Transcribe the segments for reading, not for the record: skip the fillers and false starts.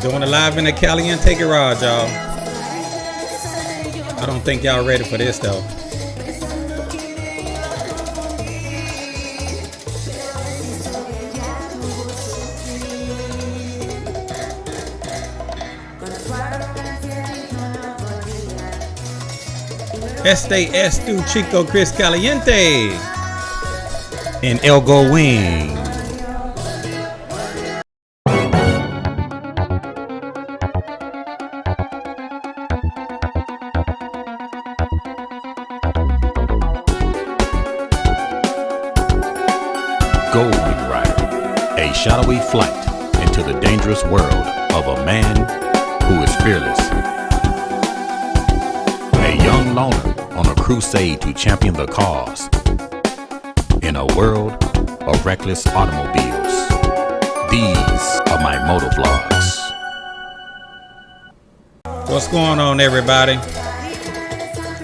Doing it live in the Caliente garage, y'all. I don't think y'all ready for this though. Es tu chico Chris Caliente in Elgo Wing. A shadowy flight into the dangerous world of a man who is fearless. A young loner on a crusade to champion the cause in a world of reckless automobiles. These are my motovlogs. What's going on, everybody?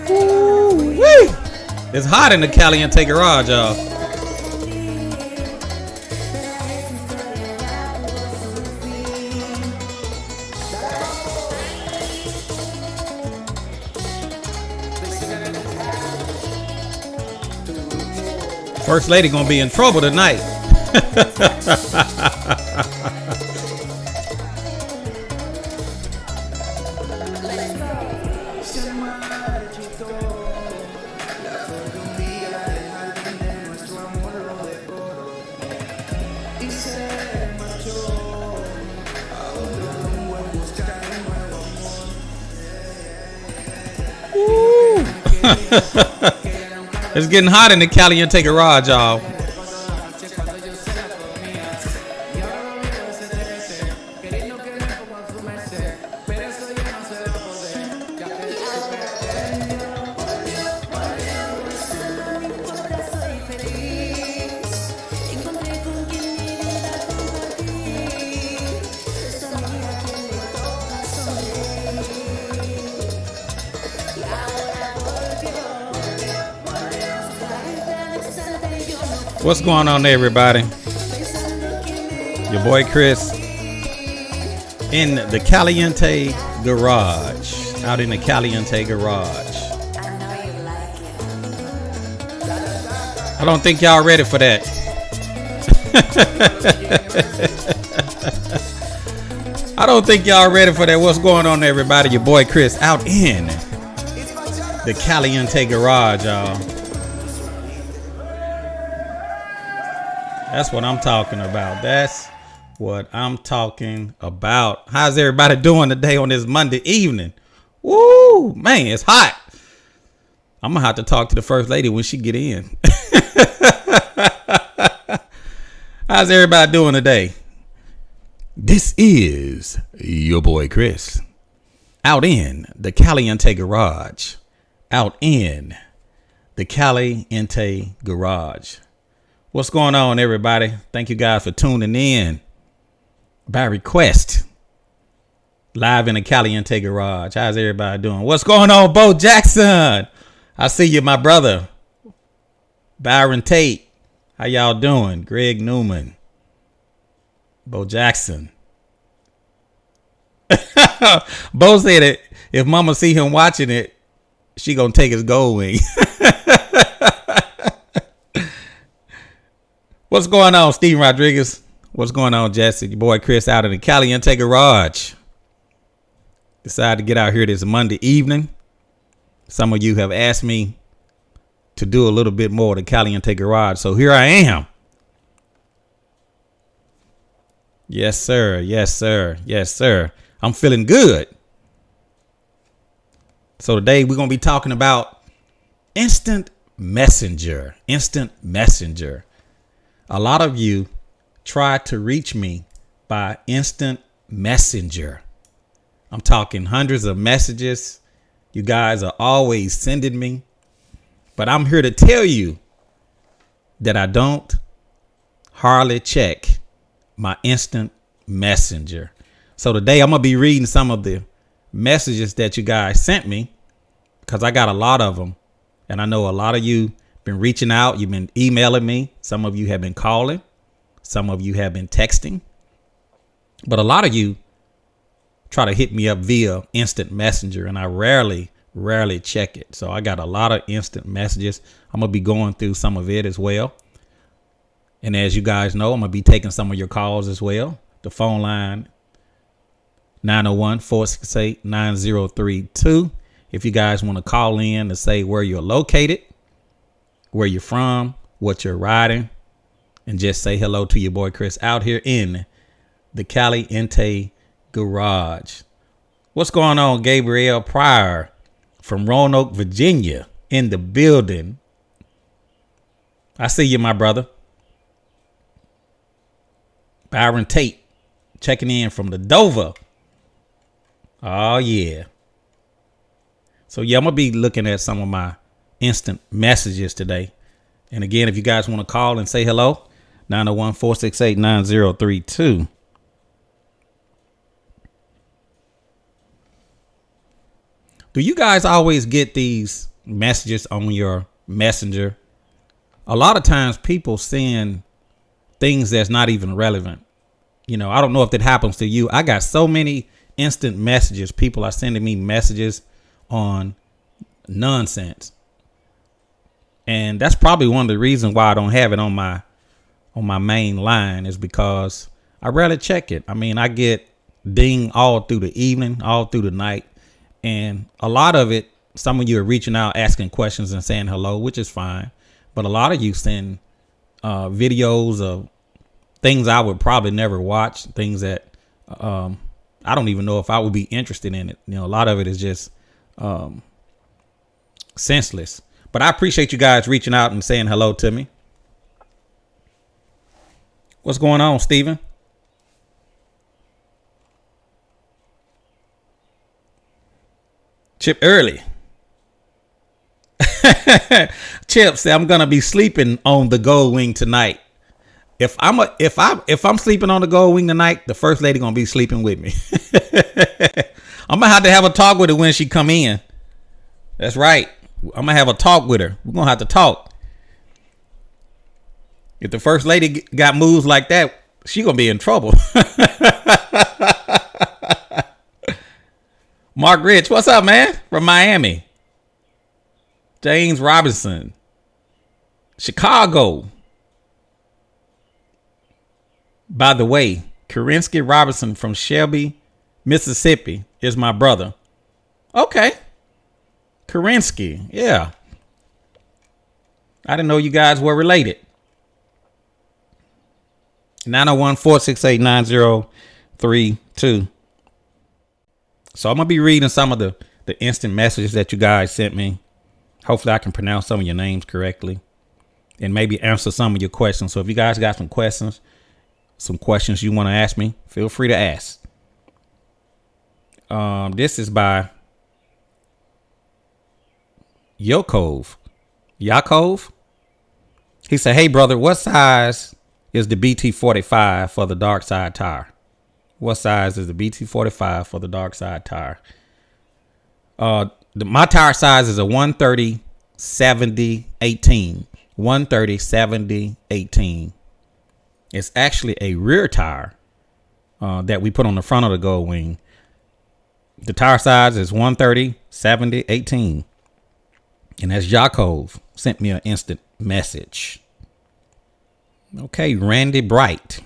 Woo-wee. It's hot in the Caliente garage, y'all. First lady gonna be in trouble tonight. It's getting hot in the Caliente garage, y'all. What's going on, everybody? Your boy Chris in the Caliente garage, out in the Caliente garage. I don't think y'all ready for that. I don't think y'all ready for that. What's going on, everybody? Your boy Chris out in the Caliente garage, y'all. That's what I'm talking about. That's what I'm talking about. How's everybody doing today on this Monday evening? Woo, man, it's hot. I'm gonna have to talk to the first lady when she get in. How's everybody doing today? This is your boy Chris out in the Caliente garage. Out in the Caliente garage. What's going on, everybody? Thank you guys for tuning in by request. Live in the Caliente garage. How's everybody doing? What's going on, Bo Jackson? I see you, my brother. Byron Tate. How y'all doing? Greg Newman. Bo Jackson. Bo said it. If mama see him watching it, she gonna take his gold wing. What's going on, Steve Rodriguez? What's going on, Jesse? Your boy Chris out in the Caliente garage. Decided to get out here this Monday evening. Some of you have asked me to do a little bit more of the Caliente garage, so here I am. Yes, sir. Yes, sir. Yes, sir. I'm feeling good. So today we're going to be talking about instant messenger. Instant messenger. A lot of you try to reach me by instant messenger. I'm talking hundreds of messages. You guys are always sending me. But I'm here to tell you that I don't hardly check my instant messenger. So today I'm going to be reading some of the messages that you guys sent me because I got a lot of them. And I know a lot of you been reaching out. You've been emailing me. Some of you have been calling. Some of you have been texting. But a lot of you try to hit me up via instant messenger, and I rarely check it. So I got a lot of instant messages. I'm going to be going through some of it as well. And as you guys know, I'm going to be taking some of your calls as well. The phone line, 901-468-9032. If you guys want to call in to say where you're located, where you're from, what you're riding, and just say hello to your boy Chris out here in the Caliente garage. What's going on? Gabriel Pryor from Roanoke, Virginia in the building. I see you, my brother. Byron Tate checking in from the Dover. Oh, yeah. So, yeah, I'm going to be looking at some of my instant messages today. And again, if you guys want to call and say hello, 901-468-9032. Do you guys always get these messages on your messenger? A lot of times people send things that's not even relevant. You know, I don't know if that happens to you. I got so many instant messages. People are sending me messages on nonsense. And that's probably one of the reasons why I don't have it on my main line, is because I rarely check it. I mean, I get ding all through the evening, all through the night. And a lot of it, some of you are reaching out, asking questions and saying hello, which is fine. But a lot of you send videos of things I would probably never watch, things that I don't even know if I would be interested in it. You know, a lot of it is just senseless. But I appreciate you guys reaching out and saying hello to me. What's going on, Steven? Chip Early. Chip said, I'm gonna be sleeping on the gold wing tonight. If I'm sleeping on the gold wing tonight, the first lady gonna be sleeping with me. I'm gonna have a talk with her when she come in. That's right. I'm gonna have a talk with her. We're gonna have to talk. If the first lady got moves like that, she gonna be in trouble. Mark Rich, what's up, man? From Miami. James Robinson. Chicago. By the way, Kerensky Robinson from Shelby, Mississippi is my brother. Okay. Kerensky. Yeah. I didn't know you guys were related. 901-468-9032. So I'm going to be reading some of the instant messages that you guys sent me. Hopefully I can pronounce some of your names correctly and maybe answer some of your questions. So if you guys got some questions you want to ask me, feel free to ask. This is by Yakov. He said, hey, brother, what size is the BT45 for the dark side tire? What size is the BT45 for the dark side tire? My tire size is a 130/70/18. 130/70/18. It's actually a rear tire that we put on the front of the gold wing. The tire size is 130/70/18. And that's Yakov sent me an instant message. Okay, Randy Bright.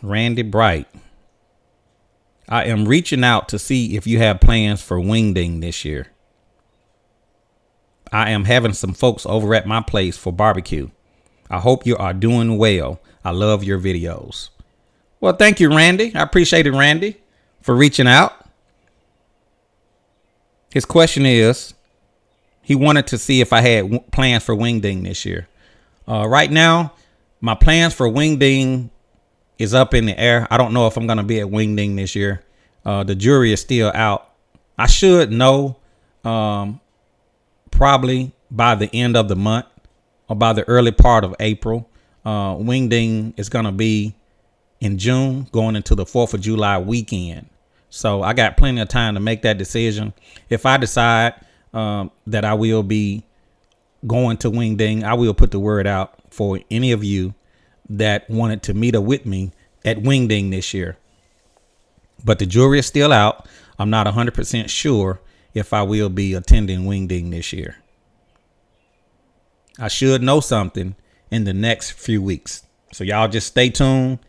I am reaching out to see if you have plans for wingding this year. I am having some folks over at my place for barbecue. I hope you are doing well. I love your videos. Well, thank you, Randy. I appreciate it, Randy, for reaching out. His question is, he wanted to see if I had plans for wingding this year. Right now, my plans for wingding is up in the air. I don't know if I'm going to be at wingding this year. The jury is still out. I should know probably by the end of the month or by the early part of April. Wingding is going to be in June, going into the 4th of July weekend. So I got plenty of time to make that decision. If I decide that I will be going to wingding, I will put the word out for any of you that wanted to meet up with me at wingding this year. But the jury is still out. I'm not 100% sure if I will be attending Wing Ding this year. I should know something in the next few weeks. So y'all just stay tuned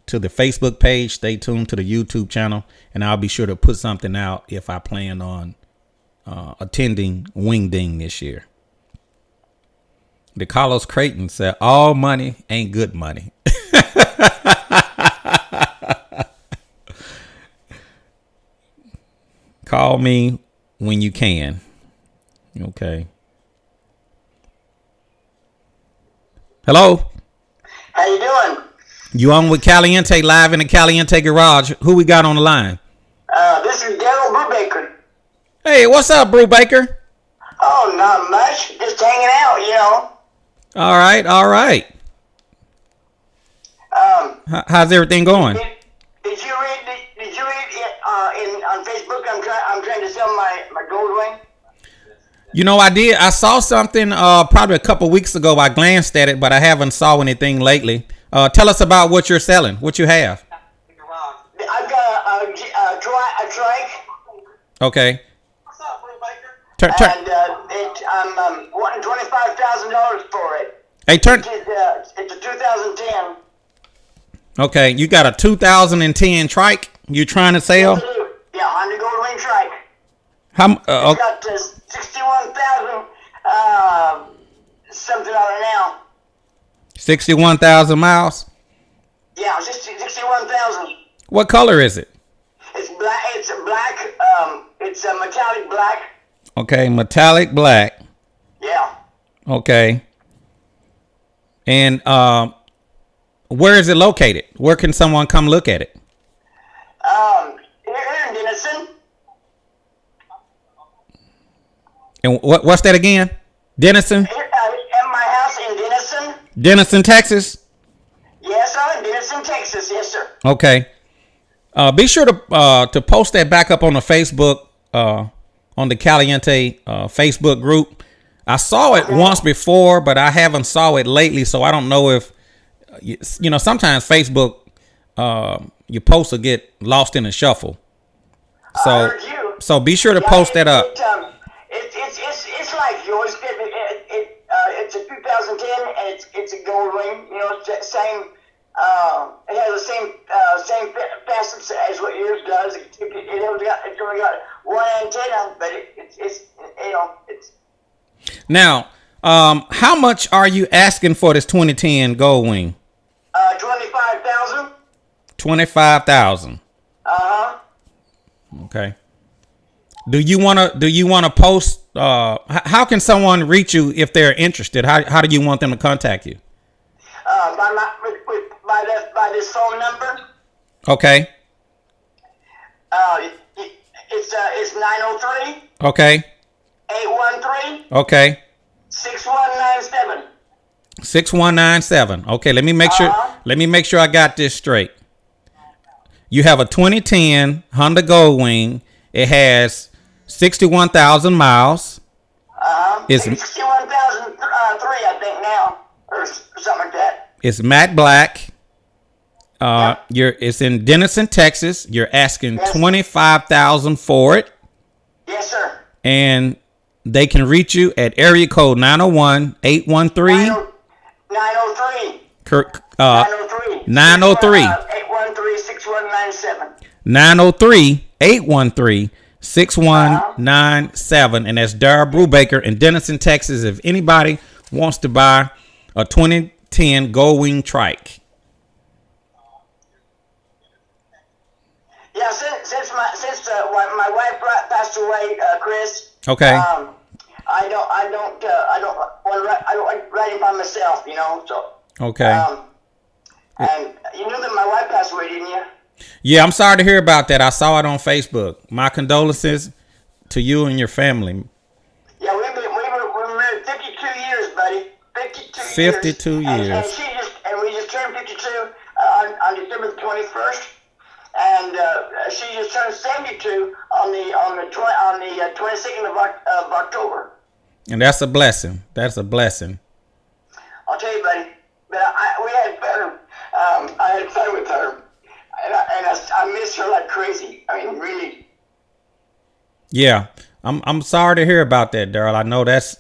to the Facebook page, stay tuned to the YouTube channel, and I'll be sure to put something out if I plan on attending Wing Ding this year. The Carlos Creighton said, all money ain't good money. Call me when you can. Okay. Hello. How you doing? You on with Caliente, live in the Caliente garage. Who we got on the line? This is Daryl Brubaker. Hey, what's up, Brubaker? Oh, not much. Just hanging out, you know. All right, all right. How's everything going? Did you read it on Facebook? I'm trying to sell my gold ring. You know, I did. I saw something probably a couple weeks ago. I glanced at it, but I haven't saw anything lately. Tell us about what you're selling, what you have. I've got a trike. Okay. What's up, Brubaker? And I'm wanting $25,000 for it. Hey, It's a 2010. Okay, you got a 2010 trike you trying to sell? Yeah, Honda Gold Wing trike. How? It's got 61,000 something on it now. 61,000 miles. Yeah, just 61,000. What color is it? It's black. It's a black. It's a metallic black. Okay, metallic black. Yeah. Okay. And where is it located? Where can someone come look at it? Here in Denison. And what's that again? Denison? Here, at my house in Denison. Denison, Texas? Yes, sir. In Denison, Texas. Yes, sir. Okay. Be sure to post that back up on the Facebook, on the Caliente Facebook group. I saw it once before, but I haven't saw it lately, so I don't know if you know. Sometimes Facebook, your posts will get lost in the shuffle. So be sure to post that up. It's like yours. It's a 2010, and it's a gold ring. You know, it's same. It has the same facets as what yours does. It's only got one antenna, but it's you know it's. Now, how much are you asking for this 2010 Gold Wing? 25,000. 25,000. Okay. Do you wanna post? How can someone reach you if they're interested? How do you want them to contact you? By this phone number. Okay. It's 903. Okay. 813. Okay. 6197. 6197. Okay, let me make sure. Let me make sure I got this straight. You have a 2010 Honda Gold Wing. It has 61,000 miles. It's 61,003, I think now, or something like that. It's matte black. It's in Denison, Texas. You're asking $25,000 for it. Yes, sir. And they can reach you at area code 901-813. 903. 903. 813-6197. 903-813-6197. And that's Darrell Brubaker in Denison, Texas. If anybody wants to buy a 2010 Gold Wing trike. Yeah, since my wife passed away, Chris. Okay. I don't like writing by myself, you know. So. Okay. And you knew that my wife passed away, didn't you? Yeah, I'm sorry to hear about that. I saw it on Facebook. My condolences to you and your family. Yeah, we were married 52 years, buddy. 52 years. And we just turned 52 on December 21st. And she just turned 72 on the 22nd of October. And that's a blessing. That's a blessing. I'll tell you, buddy. But we had fun. I had fun with her, and I miss her like crazy. I mean, really. Yeah, I'm sorry to hear about that, Daryl. I know that's,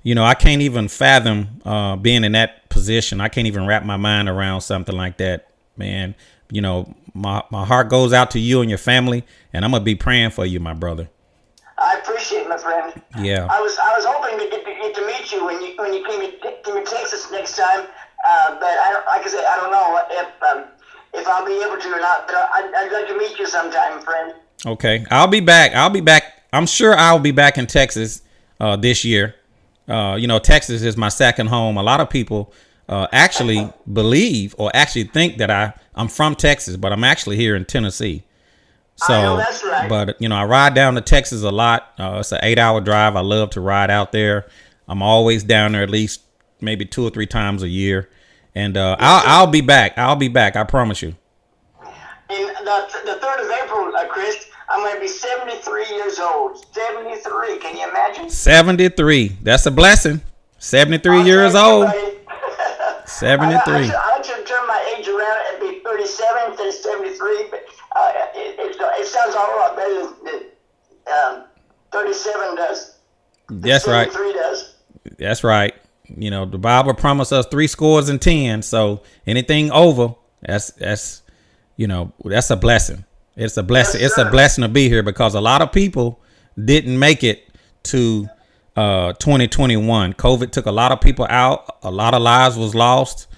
I can't even fathom being in that position. I can't even wrap my mind around something like that, man. My heart goes out to you and your family, and I'm gonna be praying for you, my brother. I appreciate it, my friend. Yeah. I was hoping to get to meet you when you came to Texas next time, but like I said, I don't know if I'll be able to or not. But I'd like to meet you sometime, friend. Okay, I'll be back. I'm sure I'll be back in Texas this year. Texas is my second home. A lot of people actually believe or actually think that I'm from Texas, but I'm actually here in Tennessee. So, I know that's right. But I ride down to Texas a lot. It's an 8-hour drive. I love to ride out there. I'm always down there at least maybe 2 or 3 times a year. And I'll be back. I promise you. In the 3rd of April, Chris, I'm going to be 73 years old. 73. Can you imagine? 73. That's a blessing. 73 years old. 73. I should turn my age around and be 37 instead of 73, but it sounds a whole lot better than 37 does. That's right. 73 does. That's right. The Bible promised us 70. So anything over, that's a blessing. It's a blessing. Yes, it's a blessing to be here because a lot of people didn't make it to 2021. COVID took a lot of people out. A lot of lives was lost.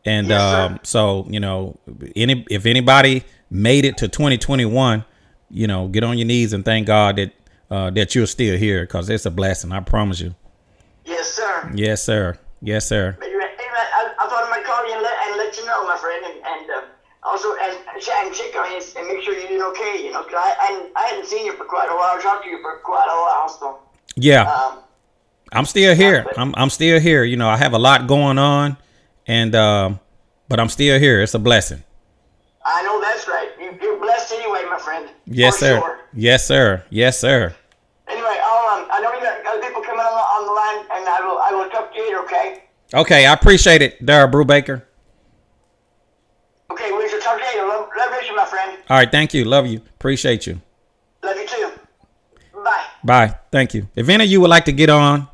And Yes, so, if anybody made it to 2021, get on your knees and thank God that you're still here because it's a blessing. I promise you. Yes, sir. Yes, sir. Yes, sir. But I thought I might call you and let you know, my friend, and also and check on you and make sure you're doing okay. 'Cause I hadn't seen you for quite a while. I talked to you for quite a while. So Yeah. I'm still here. I'm still here. I have a lot going on, and but I'm still here. It's a blessing. I know that's right. You're blessed anyway, my friend. Yes, For sir. Sure. Yes, sir. Yes, sir. Anyway, I know you got other people coming on the line, and I will talk to you later. Okay. Okay, I appreciate it, Daryl Brubaker. Okay, we should talk to you later. Love you, my friend. All right, thank you. Love you. Appreciate you. Love you too. Bye. Bye. Thank you. If any of you would like to get on,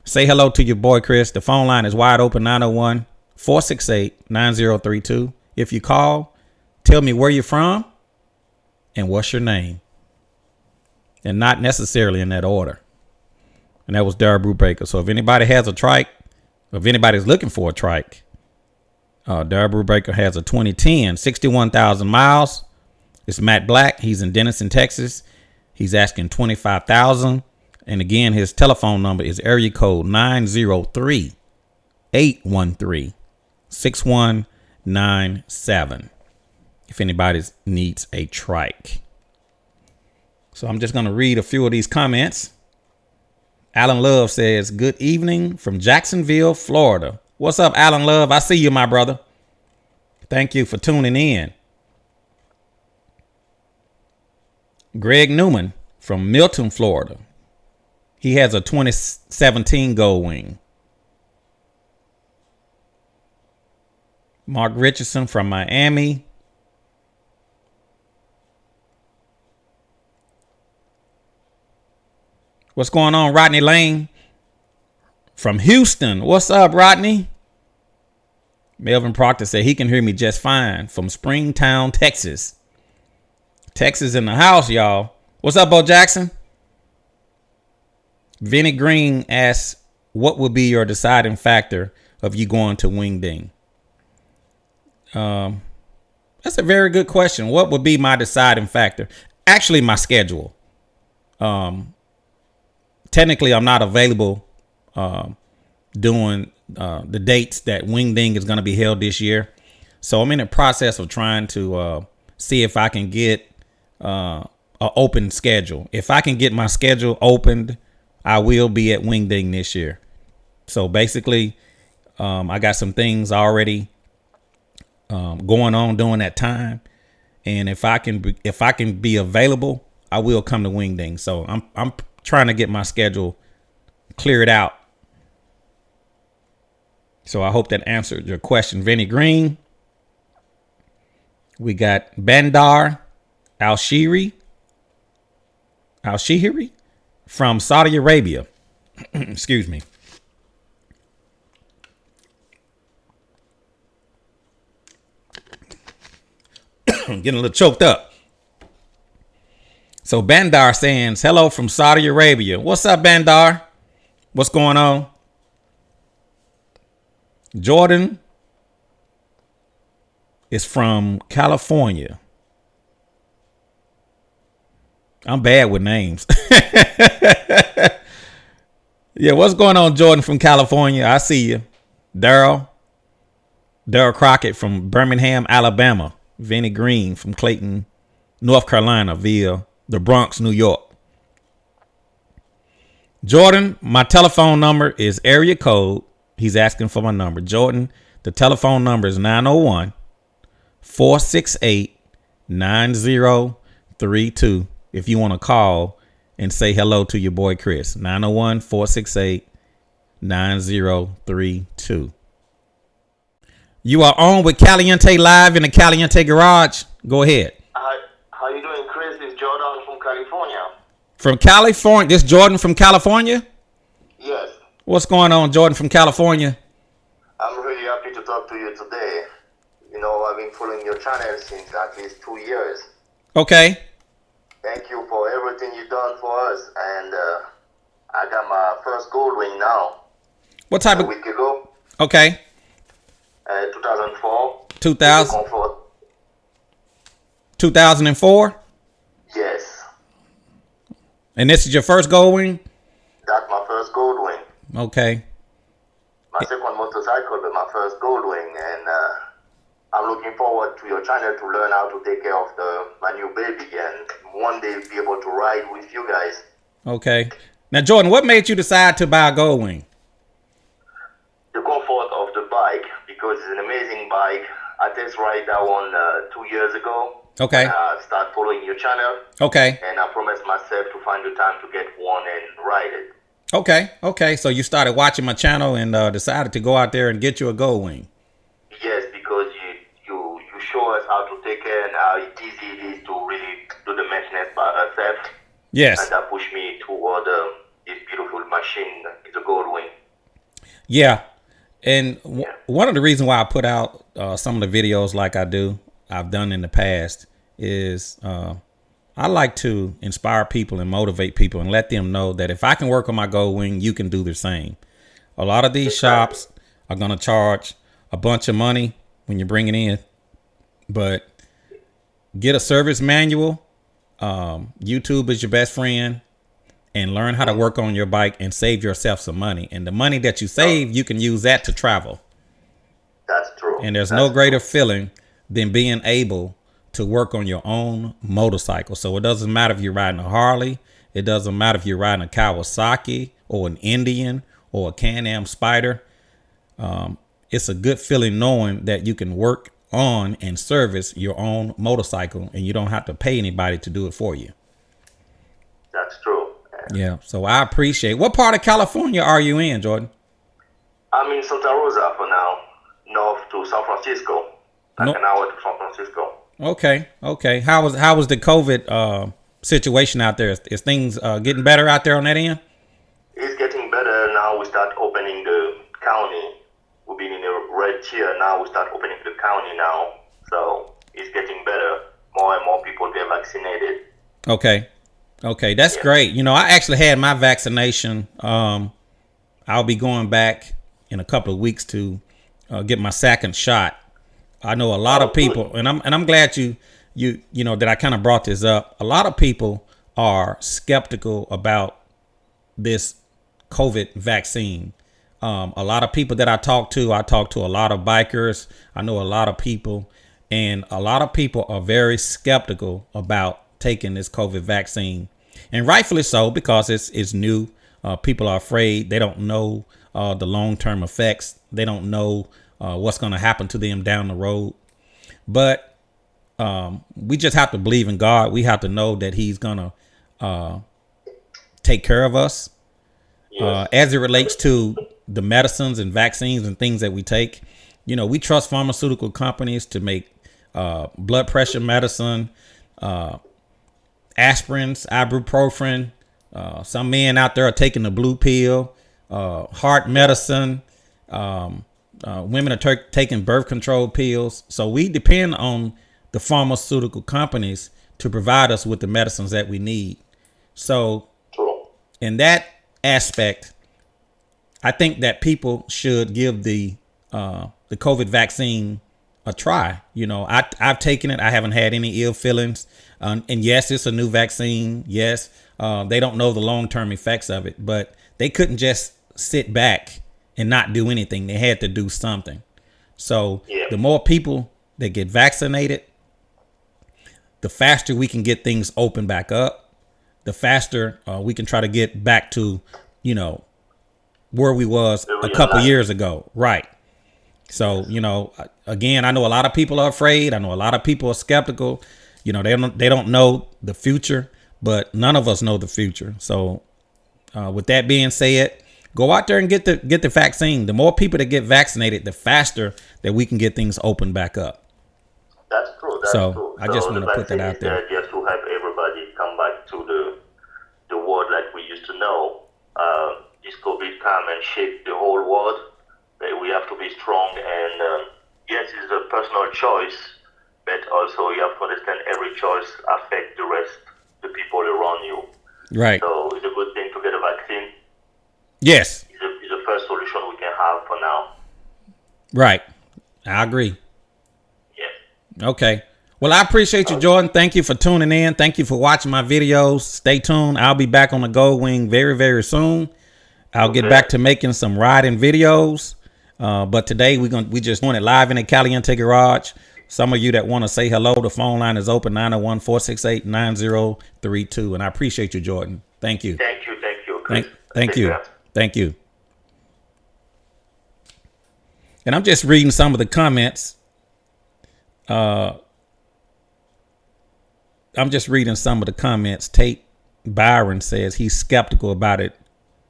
say hello to your boy Chris. The phone line is wide open, 901-468-9032. If you call, tell me where you're from and what's your name. And not necessarily in that order. And that was Daryl Brubaker. So if anybody has a trike, or if anybody's looking for a trike, Daryl Brubaker has a 2010, 61,000 miles. It's matte black. He's in Denison, Texas. He's asking $25,000. And again, his telephone number is area code 903-813-6197. If anybody needs a trike. So I'm just going to read a few of these comments. Alan Love says, good evening from Jacksonville, Florida. What's up, Alan Love? I see you, my brother. Thank you for tuning in. Greg Newman from Milton, Florida. He has a 2017 Gold Wing. Mark Richardson from Miami. What's going on, Rodney Lane from Houston? What's up, Rodney? Melvin Proctor said he can hear me just fine from Springtown, Texas. Texas in the house, y'all. What's up, Bo Jackson? Vinny Green asks, what would be your deciding factor of you going to Wingding? That's a very good question. What would be my deciding factor? Actually, my schedule. Technically, I'm not available doing the dates that Wingding is going to be held this year. So I'm in the process of trying to see if I can get an open schedule. If I can get my schedule opened, I will be at Wingding this year. So basically, I got some things already going on during that time. And if I can be available, I will come to Wingding. So I'm trying to get my schedule cleared out. So I hope that answered your question, Vinny Green. We got Bandar Al-Shiri. Al-Shihri from Saudi Arabia. Excuse me. I'm getting a little choked up. So Bandar saying hello from Saudi Arabia. What's up, Bandar? What's going on? Jordan is from California. I'm bad with names. Yeah, what's going on, Jordan from California? I see you. Daryl Crockett from Birmingham, Alabama. Vinny Green from Clayton, North Carolina via the Bronx, New York. Jordan, my telephone number is area code. He's asking for my number. Jordan, the telephone number is 901-468-9032. If you want to call and say hello to your boy Chris. 901-468-9032. You are on with Caliente live in the Caliente garage. Go ahead. How you doing, Chris? It's Jordan from California. From California. This Jordan from California? Yes. What's going on, Jordan from California? I'm really happy to talk to you today. You know, I've been following your channel since at least 2 years. Okay. Thank you for everything you've done for us. And I got my first gold ring now. What type a of... week ago. Okay. 2004. 2004? Yes. And this is your first gold ring? That's my first gold ring. Okay. My second motorcycle, but my first gold ring. And I'm looking forward to your channel to learn how to take care of my new baby and one day be able to ride with you guys. Okay. Now, Jordan, what made you decide to buy a gold wing? The comfort of the bike, because it's an amazing bike. I test ride that one 2 years ago. Okay. I start following your channel. Okay. And I promised myself to find the time to get one and ride it. Okay. So you started watching my channel and decided to go out there and get you a gold wing. Yes, because you show us how to take care and how easy it is to really do the maintenance by ourselves. Yes. And that pushed me toward this beautiful machine. It's a gold wing. Yeah. And one of the reasons why I put out some of the videos like I've done in the past is I like to inspire people and motivate people and let them know that if I can work on my gold wing, you can do the same. A lot of these shops are going to charge a bunch of money when you bring it in, but get a service manual. YouTube is your best friend, and learn how to work on your bike and save yourself some money. And the money that you save, you can use that to travel. That's true. And there's no greater feeling than being able to work on your own motorcycle. So it doesn't matter if you're riding a Harley. It doesn't matter if you're riding a Kawasaki or an Indian or a Can-Am Spider. It's a good feeling knowing that you can work on and service your own motorcycle and you don't have to pay anybody to do it for you. That's true. Yeah. So I appreciate. What part of California are you in, Jordan? I'm in Santa Rosa for now, north to San Francisco. Like an hour to San Francisco. Okay. How was the COVID situation out there? Is things getting better out there on that end? It's getting better now. We start opening the county. We've been in a red tier. Now we start opening the county now. So it's getting better. More and more people get vaccinated. Okay. That's great. You know, I actually had my vaccination. I'll be going back in a couple of weeks to get my second shot. I know a lot of people, and I'm glad you know that I kind of brought this up. A lot of people are skeptical about this COVID vaccine. A lot of people that I talk to a lot of bikers. I know a lot of people, and a lot of people are very skeptical about taking this COVID vaccine, and rightfully so, because it's new. People are afraid. They don't know the long-term effects. They don't know what's going to happen to them down the road. But we just have to believe in God. We have to know that he's going to take care of us. As it relates to the medicines and vaccines and things that we take. You know, we trust pharmaceutical companies to make blood pressure medicine, aspirins, ibuprofen. Some men out there are taking the blue pill, heart medicine. Women are taking birth control pills. So we depend on the pharmaceutical companies to provide us with the medicines that we need. So in that aspect, I think that people should give the COVID vaccine a try. You know, I've taken it. I haven't had any ill feelings. And yes, it's a new vaccine. Yes, they don't know the long-term effects of it, but they couldn't just sit back and not do anything. They had to do something. So the more people that get vaccinated, the faster we can get things open back up, the faster we can try to get back to, you know, where we was a couple years ago. Right. So, you know, again, I know a lot of people are afraid. I know a lot of people are skeptical. You know, they don't know the future, but none of us know the future. So with that being said, go out there and get the vaccine. The more people that get vaccinated, the faster that we can get things open back up. That's true. So I just want to put that out there. Just to help everybody come back to the world like we used to know. This COVID come and shake the whole world. We have to be strong, and yes, it's a personal choice, but also you have to understand every choice affects the rest, the people around you. Right. So it's a good thing to get a vaccine. Yes. It's the first solution we can have for now. Right. I agree. Yeah. Okay. Well, I appreciate you, Jordan. Thank you for tuning in. Thank you for watching my videos. Stay tuned. I'll be back on the Gold Wing very, very soon. I'll get back to making some riding videos. But today we just doing it live in the Caliente garage. Some of you that want to say hello, the phone line is open, 901-468-9032. And I appreciate you, Jordan. Thank you. Thank you. Chris. Thank you. Thank you. And I'm just reading some of the comments. Tate Byron says he's skeptical about it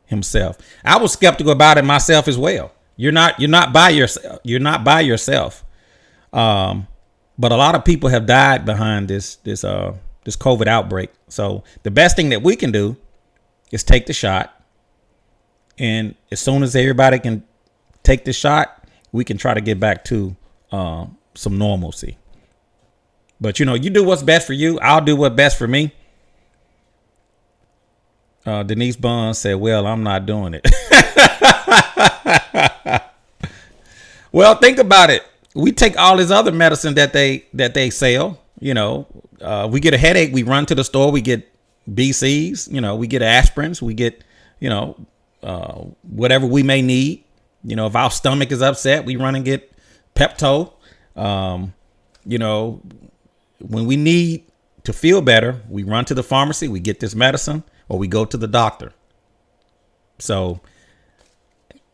himself. I was skeptical about it myself as well. You're not by yourself. You're not by yourself. But a lot of people have died behind this COVID outbreak. So the best thing that we can do is take the shot. And as soon as everybody can take the shot, we can try to get back to some normalcy. But, you know, you do what's best for you. I'll do what's best for me. Denise Bond said, well, I'm not doing it. Well, think about it. We take all this other medicine that they sell. You know, we get a headache. We run to the store. We get BCs. You know, we get aspirins. We get, you know, whatever we may need. You know, if our stomach is upset, we run and get Pepto. You know, when we need to feel better, we run to the pharmacy. We get this medicine, or we go to the doctor. So,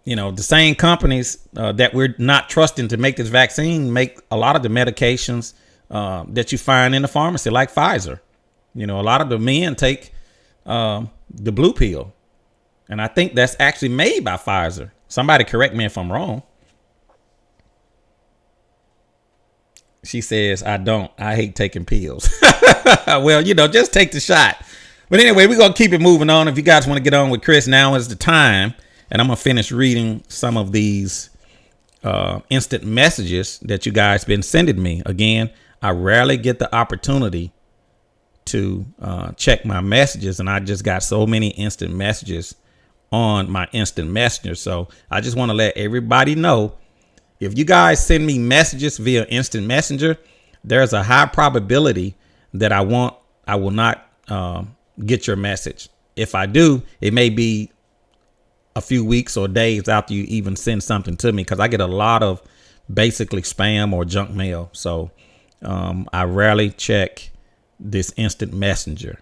you know, the same companies that we're not trusting to make this vaccine make a lot of the medications that you find in the pharmacy, like Pfizer. You know, a lot of the men take the blue pill. And I think that's actually made by Pfizer. Somebody correct me if I'm wrong. She says, I hate taking pills. Well, you know, just take the shot. But anyway, we're going to keep it moving on. If you guys want to get on with Chris, now is the time. And I'm going to finish reading some of these instant messages that you guys been sending me. Again, I rarely get the opportunity to check my messages. And I just got so many instant messages on my instant messenger. So I just want to let everybody know, if you guys send me messages via instant messenger, there's a high probability that I will not get your message. If I do, it may be a few weeks or days after you even send something to me, because I get a lot of basically spam or junk mail. So I rarely check this instant messenger.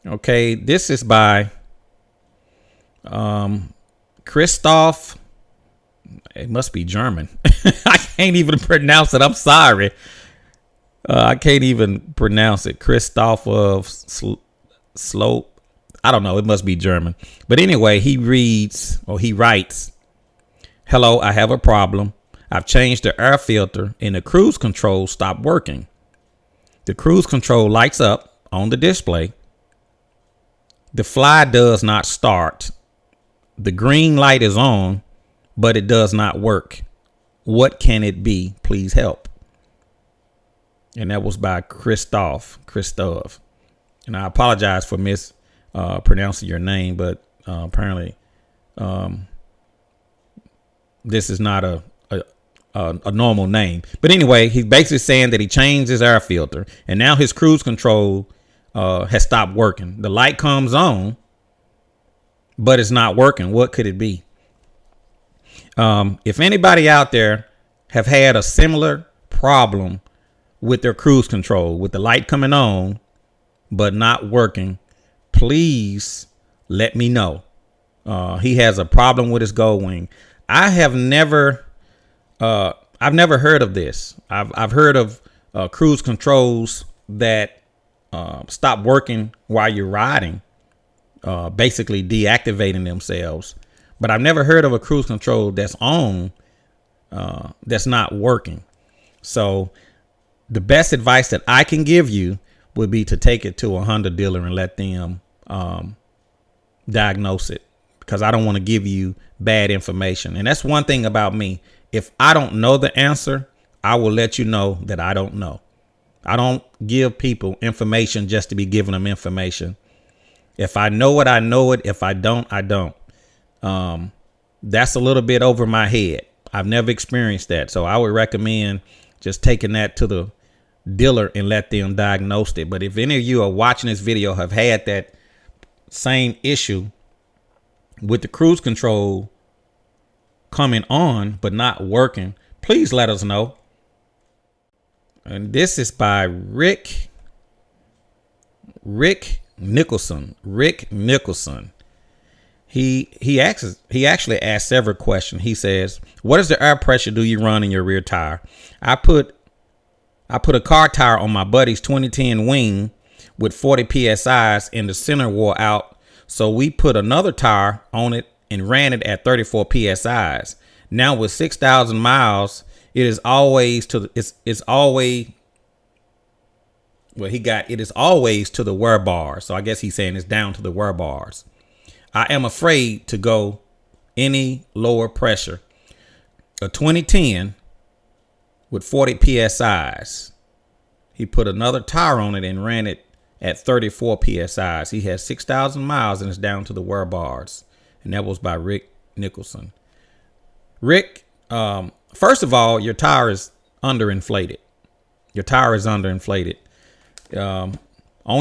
Okay, this is by Christoph. It must be German. I can't even pronounce it. I'm sorry. I can't even pronounce it. Christoph of Slope. I don't know. It must be German. But anyway, he writes, hello, I have a problem. I've changed the air filter and the cruise control stopped working. The cruise control lights up on the display. The fly does not start. The green light is on, but it does not work. What can it be? Please help. And that was by Christoph. And I apologize for mispronouncing your name, but apparently this is not a normal name. But anyway, he's basically saying that he changed his air filter, and now his cruise control has stopped working. The light comes on, but it's not working. What could it be? If anybody out there have had a similar problem with their cruise control, with the light coming on but not working, please let me know. He has a problem with his Gold Wing. I've never heard of this. I've heard of cruise controls that stop working while you're riding, basically deactivating themselves. But I've never heard of a cruise control that's on, that's not working. So the best advice that I can give you would be to take it to a Honda dealer and let them diagnose it, because I don't want to give you bad information. And that's one thing about me. If I don't know the answer, I will let you know that I don't know. I don't give people information just to be giving them information. If I know it, I know it. If I don't, I don't. That's a little bit over my head. I've never experienced that. So I would recommend just taking that to the dealer and let them diagnose it. But if any of you are watching this video have had that same issue with the cruise control coming on but not working, please let us know. And this is by Rick Nicholson. He actually asked several questions. He says, what is the air pressure do you run in your rear tire? I put a car tire on my buddy's 2010 wing with 40 psi's, and the center wore out. So we put another tire on it and ran it at 34 psi's. Now with 6,000 miles, it is always to the wear bars. So I guess he's saying it's down to the wear bars. I am afraid to go any lower pressure. A 2010 with 40 psi's. He put another tire on it and ran it at 34 psi's. He has 6,000 miles and it's down to the wear bars. And that was by Rick Nicholson. Rick, first of all, your tire is underinflated. On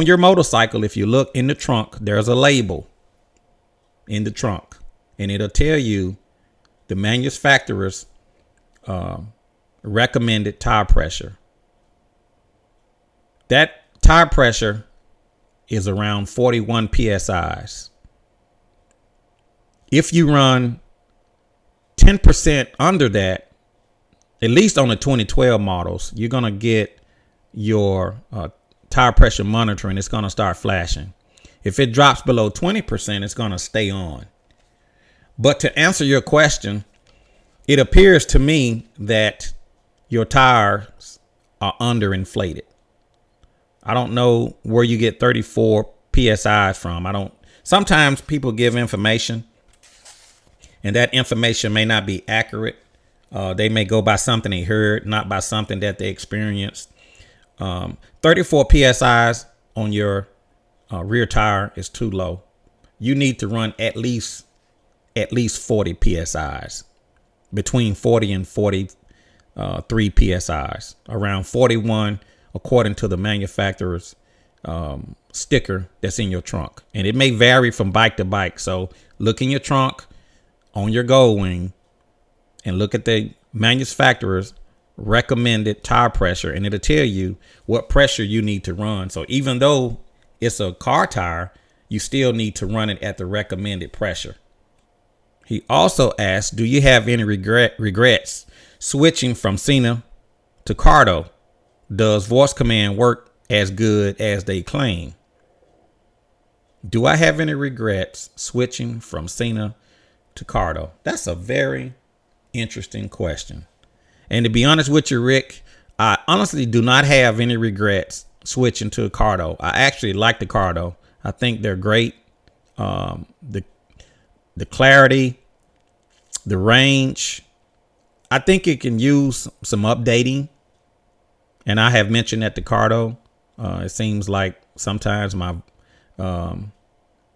your motorcycle, if you look in the trunk, there's a label in the trunk, and it'll tell you the manufacturer's recommended tire pressure. That tire pressure is around 41 psi's. If you run 10% under that, at least on the 2012 models, you're going to get your tire pressure monitoring. It's going to start flashing. If it drops below 20%, it's going to stay on. But to answer your question, it appears to me that your tires are underinflated. I don't know where you get 34 psi from. Sometimes people give information and that information may not be accurate. They may go by something they heard, not by something that they experienced. 34 psi's on your rear tire is too low. You need to run at least 40 psi's, between 40 and 43 psi's, around 41 according to the manufacturer's sticker that's in your trunk. And it may vary from bike to bike. So look in your trunk on your Gold Wing and look at the manufacturer's recommended tire pressure, and it'll tell you what pressure you need to run. So even though it's a car tire, you still need to run it at the recommended pressure. He also asked, do you have any regrets switching from Cena to Ricardo? Does voice command work as good as they claim? Do I have any regrets switching from Cena to Ricardo? That's a very interesting question. And to be honest with you, Rick, I honestly do not have any regrets switching to Cardo. I actually like the Cardo. I think they're great. The clarity, the range. I think it can use some updating. And I have mentioned that the Cardo, it seems like sometimes my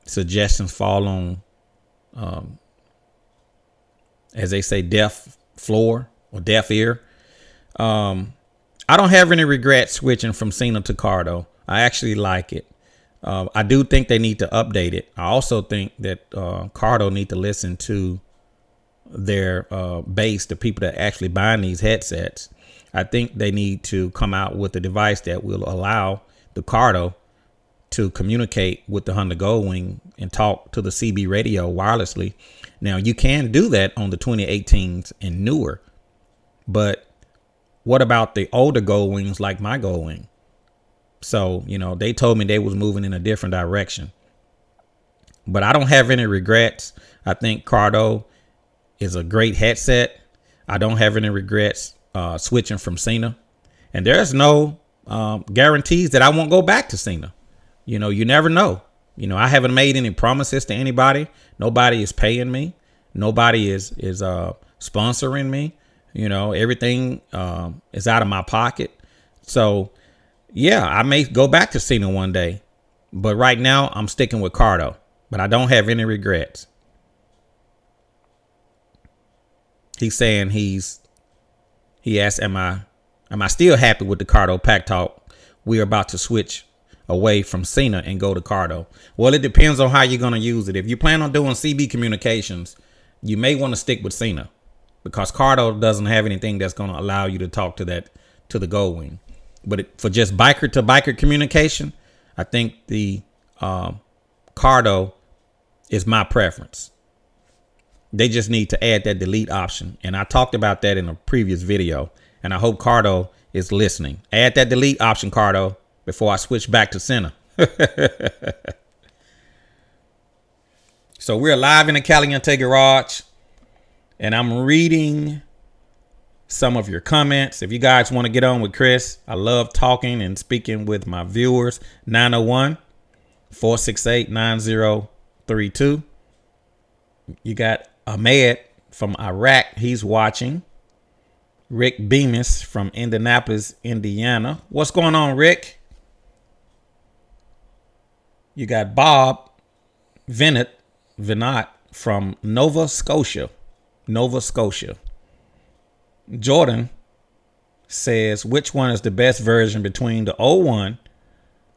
suggestions fall on, as they say, deaf floor or deaf ear. I don't have any regrets switching from Cena to Cardo. I actually like it. I do think they need to update it. I also think that Cardo need to listen to their base, the people that actually buying these headsets. I think they need to come out with a device that will allow the Cardo to communicate with the Honda Goldwing and talk to the CB radio wirelessly. Now, you can do that on the 2018s and newer, but what about the older Goldwings like my Goldwing? So, they told me they was moving in a different direction, but I don't have any regrets. I think Cardo is a great headset. I don't have any regrets switching from Cena, and there's no guarantees that I won't go back to Cena. You never know. I haven't made any promises to anybody. Nobody is paying me. Nobody is sponsoring me. Everything is out of my pocket. So yeah, I may go back to Cena one day, but right now I'm sticking with Cardo, but I don't have any regrets. He's saying he asked, am I still happy with the Cardo Pack Talk? We're about to switch away from Cena and go to Cardo. Well, it depends on how you're going to use it. If you plan on doing CB communications, you may want to stick with Cena, because Cardo doesn't have anything that's going to allow you to talk to the Goldwing. But for just biker to biker communication, I think the Cardo is my preference. They just need to add that delete option. And I talked about that in a previous video, and I hope Cardo is listening. Add that delete option, Cardo, before I switch back to Cena. So we're live in the Caliente garage, and I'm reading some of your comments. If you guys want to get on with Chris, I love talking and speaking with my viewers. 901-468-9032. You got Ahmed from Iraq. He's watching. Rick Bemis from Indianapolis, Indiana. What's going on, Rick? You got Bob Venat from Nova Scotia. Jordan says, which one is the best version between the 01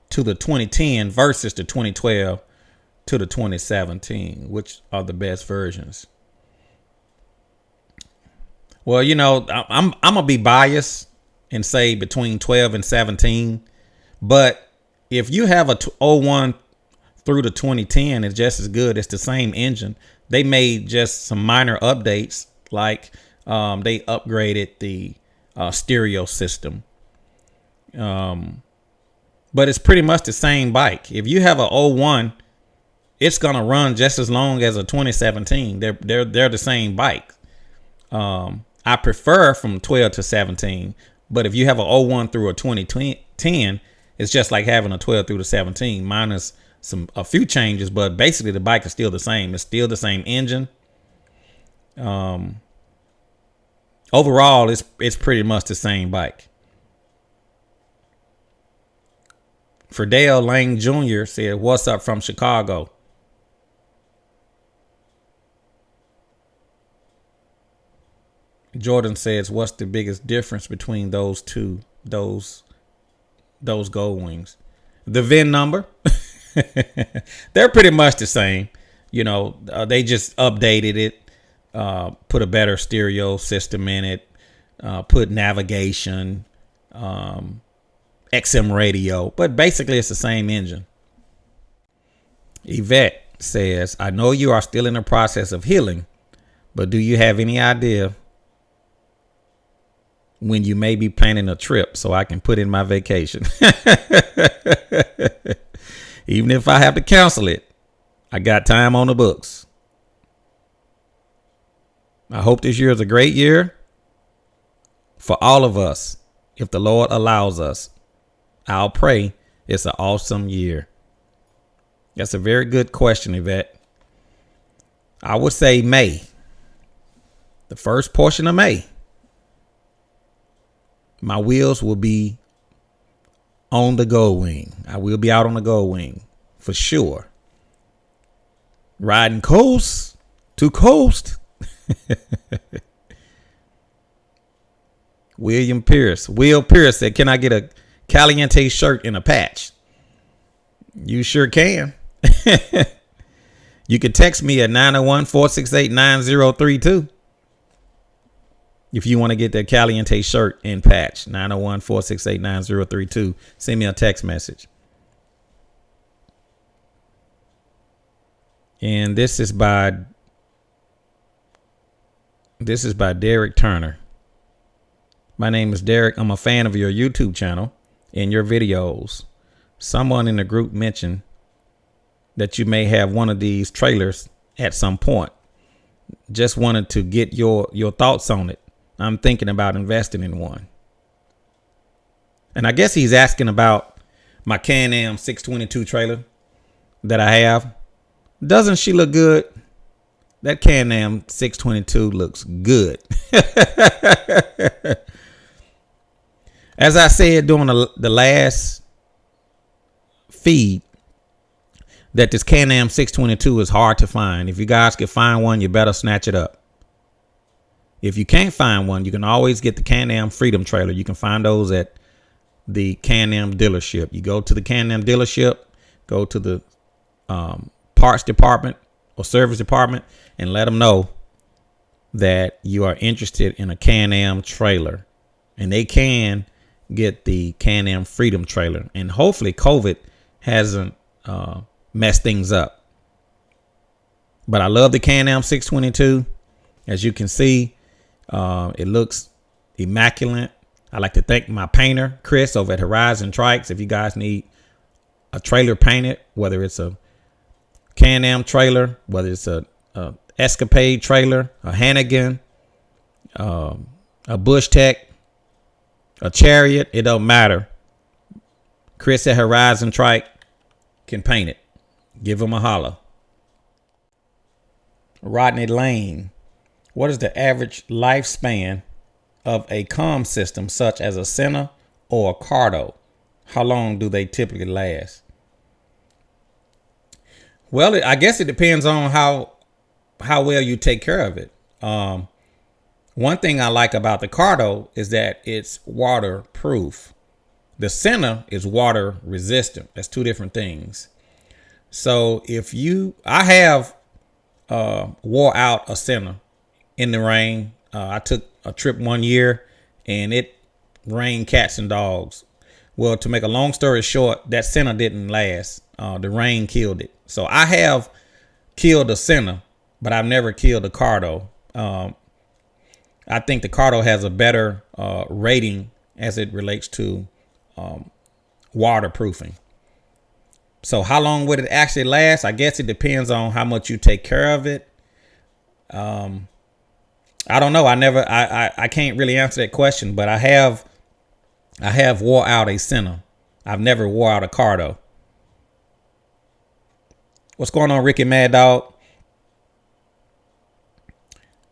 to the 2010 versus the 2012 to the 2017? Which are the best versions? Well, I'm going to be biased and say between 12 and 17. But if you have a 01 through the 2010, it's just as good. It's the same engine. They made just some minor updates, like they upgraded the stereo system. But it's pretty much the same bike. If you have a 01, it's going to run just as long as a 2017. They're the same bike. I prefer from 12 to 17, but if you have a 01 through a 2010, it's just like having a 12 through the 17 minus a few changes, but basically the bike is still the same. It's still the same engine. Overall, it's pretty much the same bike. Ferdale Lang Jr. said, what's up from Chicago? Jordan says, what's the biggest difference between those Goldwings? The VIN number. They're pretty much the same. They just updated it, put a better stereo system in it, put navigation, XM radio, but basically it's the same engine. Yvette says, I know you are still in the process of healing, but do you have any idea when you may be planning a trip so I can put in my vacation? Even if I have to cancel it, I got time on the books. I hope this year is a great year for all of us, if the Lord allows us. I'll pray it's an awesome year. That's a very good question, Yvette. I would say May. The first portion of May. My wheels will be on the gold wing. I will be out on the gold wing for sure. Riding coast to coast. Will Pierce said, can I get a Caliente shirt in a patch? You sure can. You can text me at 901-468-9032. If you want to get that Caliente shirt in patch, 901-468-9032. Send me a text message. And this is by Derek Turner. My name is Derek. I'm a fan of your YouTube channel and your videos. Someone in the group mentioned that you may have one of these trailers at some point. Just wanted to get your thoughts on it. I'm thinking about investing in one. And I guess he's asking about my Can-Am 622 trailer that I have. Doesn't she look good? That Can-Am 622 looks good. As I said during the last feed, that this Can-Am 622 is hard to find. If you guys can find one, you better snatch it up. If you can't find one, you can always get the Can-Am Freedom trailer. You can find those at the Can-Am dealership. You go to the Can-Am dealership, go to the parts department or service department, and let them know that you are interested in a Can-Am trailer. And they can get the Can-Am Freedom trailer. And hopefully COVID hasn't messed things up. But I love the Can-Am 622. As you can see, it looks immaculate. I like to thank my painter, Chris, over at Horizon Trikes. If you guys need a trailer painted, whether it's a Can-Am trailer, whether it's a Escapade trailer, a Hannigan, a Bush Tech, a Chariot, it don't matter. Chris at Horizon Trike can paint it. Give him a holler. Rodney Lane. What is the average lifespan of a comm system such as a Senna or a Ricardo? How long do they typically last? Well, I guess it depends on how well you take care of it. One thing I like about the Ricardo is that it's waterproof. The Senna is water resistant. That's two different things. So I have wore out a Senna in the rain. I took a trip one year and it rained cats and dogs. Well, to make a long story short, that Senna didn't last. The rain killed it. So I have killed a Senna, but I've never killed a Ricardo. I think the Ricardo has a better rating as it relates to waterproofing. So how long would it actually last? I guess it depends on how much you take care of it. I don't know. I can't really answer that question, but I have wore out a Senna. I've never wore out a Ricardo. What's going on, Ricky Mad Dog?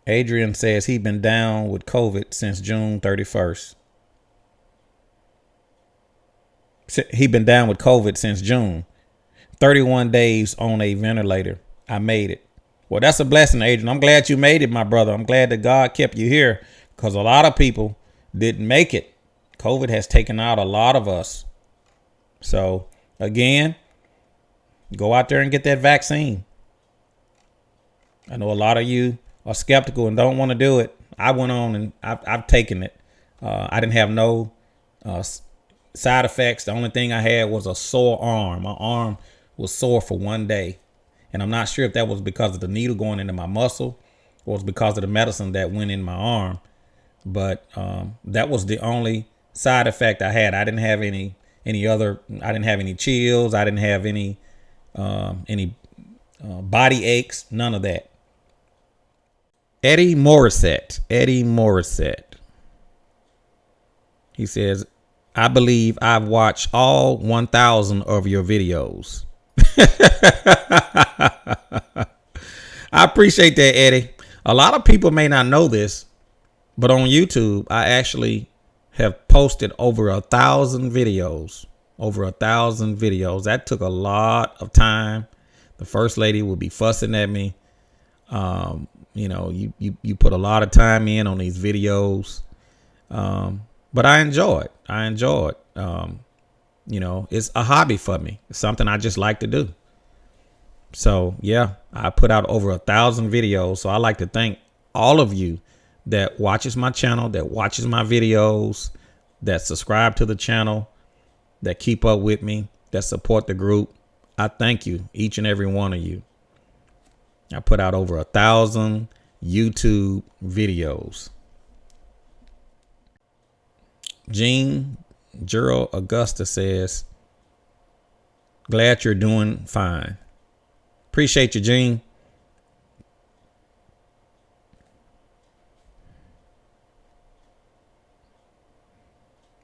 Adrian says he's been down with COVID since June 31st. He's been down with COVID since June. 31 days on a ventilator. I made it. Well, that's a blessing, Adrian. I'm glad you made it, my brother. I'm glad that God kept you here because a lot of people didn't make it. COVID has taken out a lot of us. So, again, go out there and get that vaccine. I know a lot of you are skeptical and don't want to do it. I went on and I've taken it. I didn't have no side effects. The only thing I had was a sore arm. My arm was sore for one day. And I'm not sure if that was because of the needle going into my muscle or it's because of the medicine that went in my arm. But that was the only side effect I had. I didn't have any other. I didn't have any chills. I didn't have any body aches. None of that. Eddie Morissette. He says, I believe I've watched all 1,000 of your videos. I appreciate that, Eddie. A lot of people may not know this, but on YouTube, I actually have posted over 1,000 videos. Over 1,000 videos. That took a lot of time. The first lady would be fussing at me. You know, you put a lot of time in on these videos. But I enjoy it. You know, it's a hobby for me. It's something I just like to do. So, yeah, I put out over 1,000 videos. So I like to thank all of you that watches my channel, that watches my videos, that subscribe to the channel, that keep up with me, that support the group. I thank you, each and every one of you. I put out over 1,000 YouTube videos. Jean Gerald Augusta says, glad you're doing fine. Appreciate you, Gene.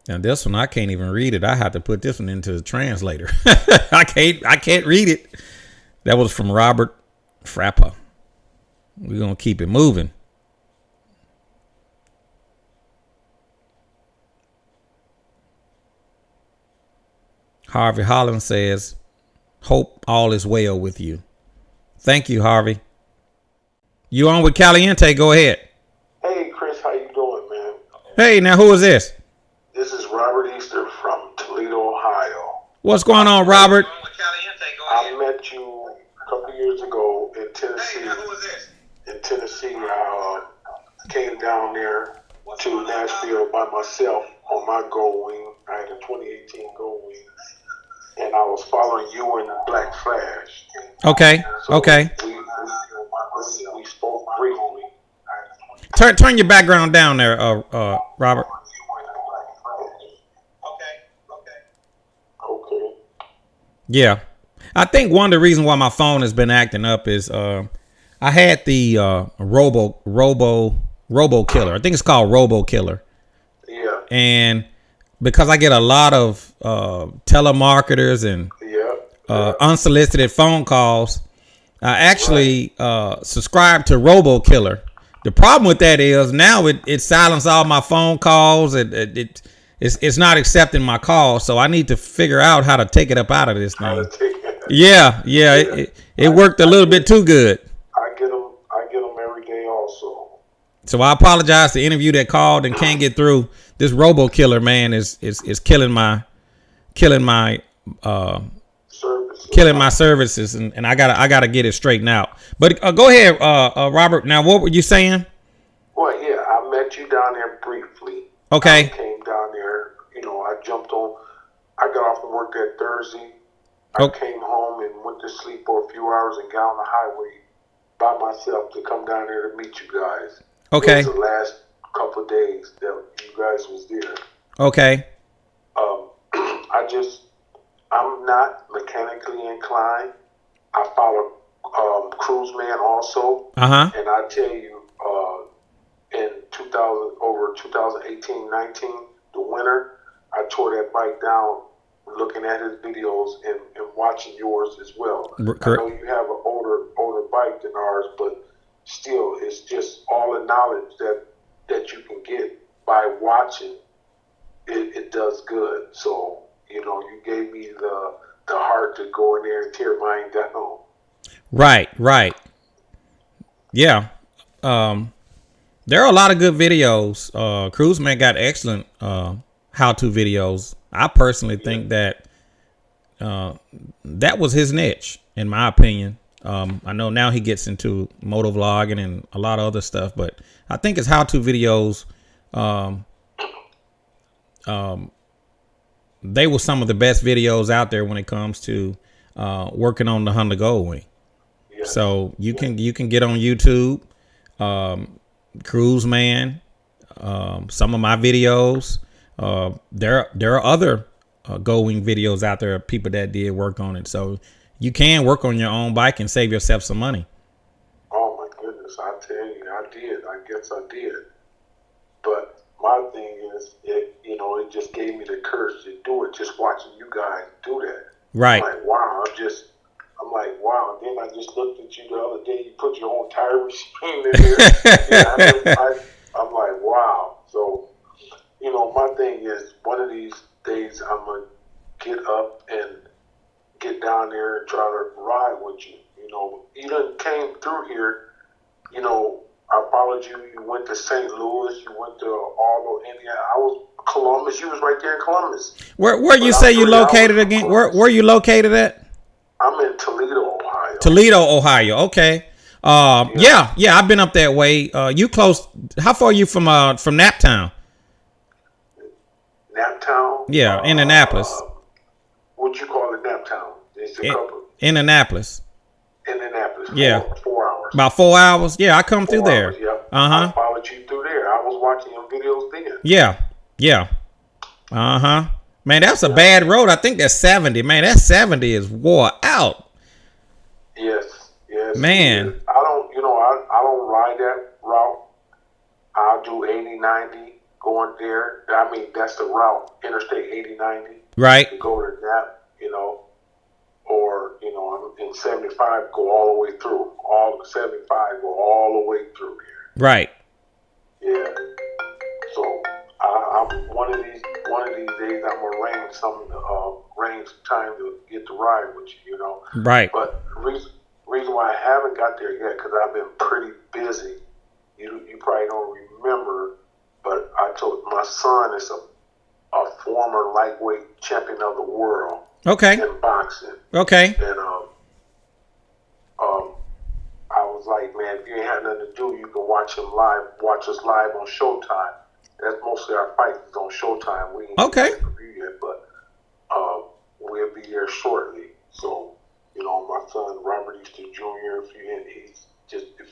Now this one, I can't even read it. I have to put this one into the translator. I can't read it. That was from Robert Frappa. We're going to keep it moving. Harvey Holland says, hope all is well with you. Thank you, Harvey. You on with Caliente? Go ahead. Hey, Chris, how you doing, man? Hey, now who is this? This is Robert Easter from Toledo, Ohio. What's going on, Robert? I met you a couple years ago in Tennessee. Hey, now who is this? In Tennessee, I came down there to Nashville by myself on my Gold Wing. I had a 2018 Gold Wing. And I was following you and Black Flash. Okay. So okay. We spoke briefly. Turn your background down there, Robert. Okay. Yeah. I think one of the reasons why my phone has been acting up is I had the Robo Killer. I think it's called Robo Killer. Yeah. And because I get a lot of telemarketers and unsolicited phone calls, I actually subscribe to Robo Killer. The problem with that is now it silenced all my phone calls. It's not accepting my calls, so I need to figure out how to take it up out of this thing. Yeah. It worked a little bit too good. I get them every day also. So I apologize to any of you that called and can't get through. This Robo Killer, man, is killing my services, and I gotta get it straightened out. But go ahead, Robert. Now, what were you saying? Well, yeah, I met you down there briefly. Okay. I came down there. You know, I got off from work that Thursday. I came home and went to sleep for a few hours and got on the highway by myself to come down there to meet you guys. Okay. It was the last couple of days that you guys was there. Okay. I'm not mechanically inclined. I follow Cruise Man also. Uh-huh. And I tell you, in 2018-19, the winter, I tore that bike down looking at his videos and watching yours as well. Correct. I know you have an older bike than ours, but still, it's just all the knowledge that you can get by watching. It does good. So, you know, you gave me the heart to go in there and tear mine down. Right. Yeah. There are a lot of good videos. Cruise Man got excellent how-to videos. I personally think that that was his niche, in my opinion. I know now he gets into moto vlogging and a lot of other stuff, but I think his how-to videos, they were some of the best videos out there when it comes to working on the Honda Gold Wing. Yeah. So you can get on YouTube, Cruise Man, some of my videos. There are other Gold Wing videos out there of people that did work on it. So you can work on your own bike and save yourself some money. Oh my goodness, I tell you, I did. I guess I did. But my thing is, it just gave me the courage to do it. Just watching you guys do that. Right. I'm like, wow. I'm like, wow. And then I just looked at you the other day. You put your own tire machine in there. I'm like, wow. So, my thing is, one of these days I'm going to get up and get down there and try to ride with you. You done came through here. I followed you. You went to St. Louis. You went to Arlo, Indiana. I was Columbus. You was right there in Columbus. Where you say you located again? Where you located at? I'm in Toledo, Ohio. Toledo, Ohio. Okay. Yeah. I've been up that way. You close? How far are you from Naptown? Naptown? Yeah, Indianapolis. What you call it, Naptown? It's a couple. Indianapolis. Yeah. 4 hours. About 4 hours. Yeah, I come through there. Yep. I followed you through there. I was watching your videos then. Yeah. Man, that's a bad road. I think that's 70. Man, that 70 is wore out. Yes. Man. I don't ride that route. I'll do 80, 90 going there. I mean, that's the route, Interstate 80, 90. Right. To go to Nap, or, I'm in 75, go all the way through. All 75, go all the way through here. Right. Yeah. So I'm one of these days I'm gonna arrange some time to get to ride with you, Right. But reason why I haven't got there yet, because I've been pretty busy. You probably don't remember, but I told my son is a former lightweight champion of the world. Okay. In boxing. Okay. And I was like, man, if you ain't had nothing to do, you can watch us live on Showtime. That's mostly our fights is on Showtime. We ain't okay. Yet, but we'll be there shortly. So, my son Robert Easter Jr. If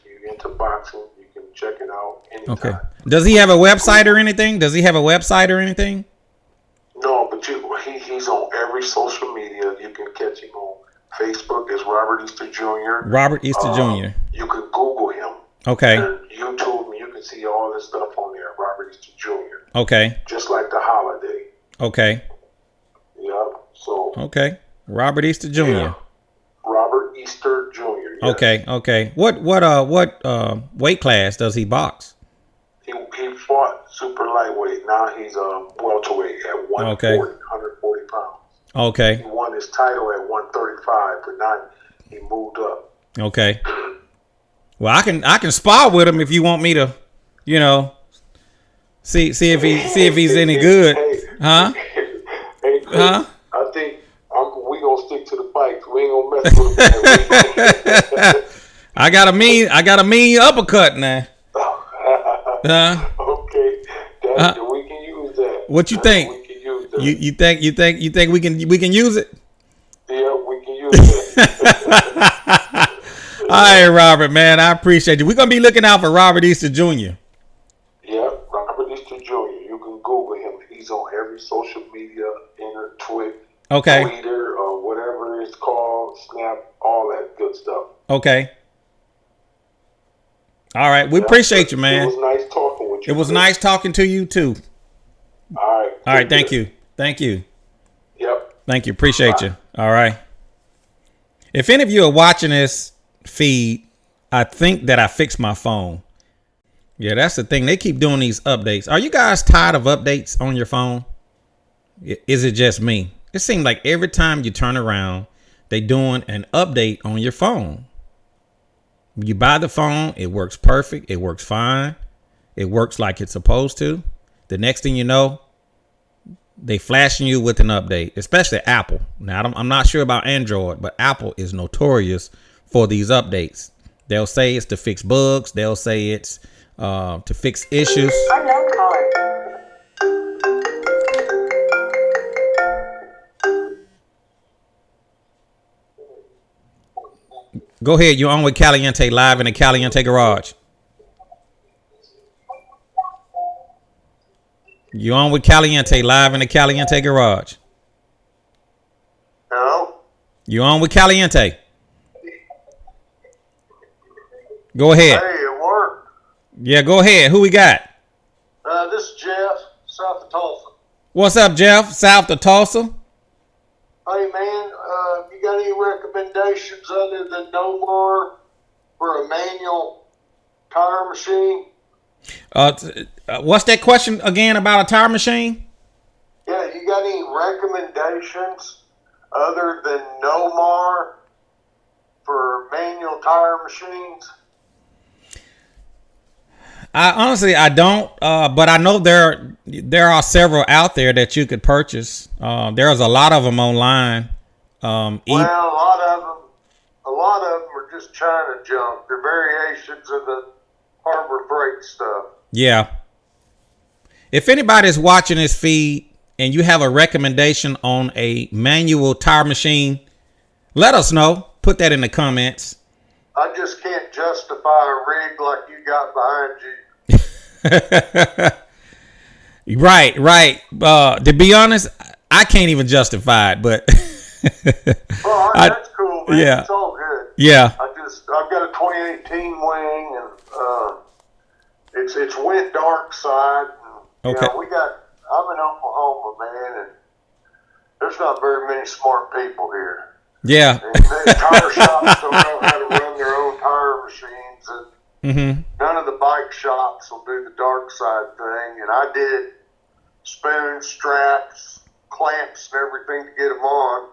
you're into boxing, you can check it out anytime. Okay. Does he have a website or anything? No, but he's on every social media. You can catch him on Facebook as Robert Easter Jr. Robert Easter Jr. You can Google him. Okay. And YouTube, you can see all this stuff on there, Robert Easter Jr. Okay. Just like the holiday. Okay. Yeah. So. Okay. Robert Easter Jr. Yeah. Robert Easter Jr. Yes. Okay. What weight class does he box? He fought super lightweight. Now he's welterweight at 140 pounds. Okay. He won his title at 135, but now he moved up. Okay. Well, I can spar with him if you want me to, see if he's any good, huh? Huh? I think we gonna stick to the fight. We ain't gonna mess with him. I got a mean uppercut now. Okay, we can use that. What you think? We can use that. You think we can use it? Yeah, we can use it. All right, Robert, man, I appreciate you. We're gonna be looking out for Robert Easter Jr. Yeah, Robert Easter Jr. You can Google him. He's on every social media, Twitter, or whatever it's called, Snap, all that good stuff. Okay. All right, we appreciate you, man. It was nice talking with you. It was nice talking to you too. All right. Thank you. Yep. Thank you. Appreciate you. All right. If any of you are watching this feed, I think that I fixed my phone. Yeah, that's the thing. They keep doing these updates. Are you guys tired of updates on your phone? Is it just me? It seems like every time you turn around, they doing an update on your phone. You buy the phone, it works perfect. It works fine. It works like it's supposed to. The next thing you know, they flashing you with an update, especially Apple. Now, I'm not sure about Android, but Apple is notorious for these updates. They'll say it's to fix bugs. They'll say it's to fix issues. Unknown caller. Go ahead. You're on with Caliente live in the Caliente garage. You're on with Caliente live in the Caliente garage. Hello? You're on with Caliente. Go ahead. Hey, it worked. Yeah, go ahead. Who we got? This is Jed. Tulsa. What's up, Jeff? South of Tulsa. Hey, man, you got any recommendations other than Nomar for a manual tire machine? What's that question again about a tire machine? Yeah, you got any recommendations other than Nomar for manual tire machines? I don't, but I know there are several out there that you could purchase. There's a lot of them online. Well, a lot of them are just China junk. They're variations of the Harbor Freight stuff. Yeah. If anybody's watching this feed and you have a recommendation on a manual tire machine, let us know. Put that in the comments. I just can't justify a rig like you got behind you. Right. To be honest, I can't even justify it, but Well, that's cool, man. Yeah. It's all good. Yeah. I've got a 2018 wing, and it's went dark side. And, Okay. I'm in Oklahoma, man, and there's not very many smart people here. Yeah. And the tire shops don't know how to run their own tire machines, and none of the bike shops will do the dark side thing. And I did spoons, straps, clamps, and everything to get them on,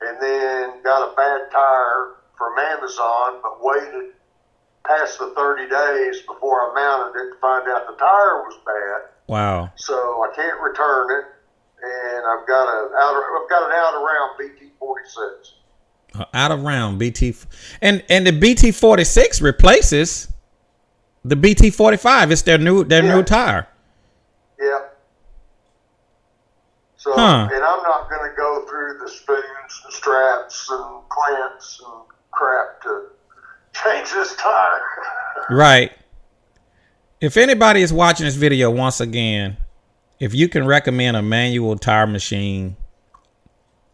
and then got a bad tire from Amazon, but waited past the 30 days before I mounted it to find out the tire was bad. Wow. So I can't return it, and I've got an out around BT46. Out of round BT, and the BT46 replaces the BT45. It's their new tire. Yeah. So, and I'm not going to go through the spoons and straps and clamps and crap to change this tire. Right. If anybody is watching this video, once again, if you can recommend a manual tire machine,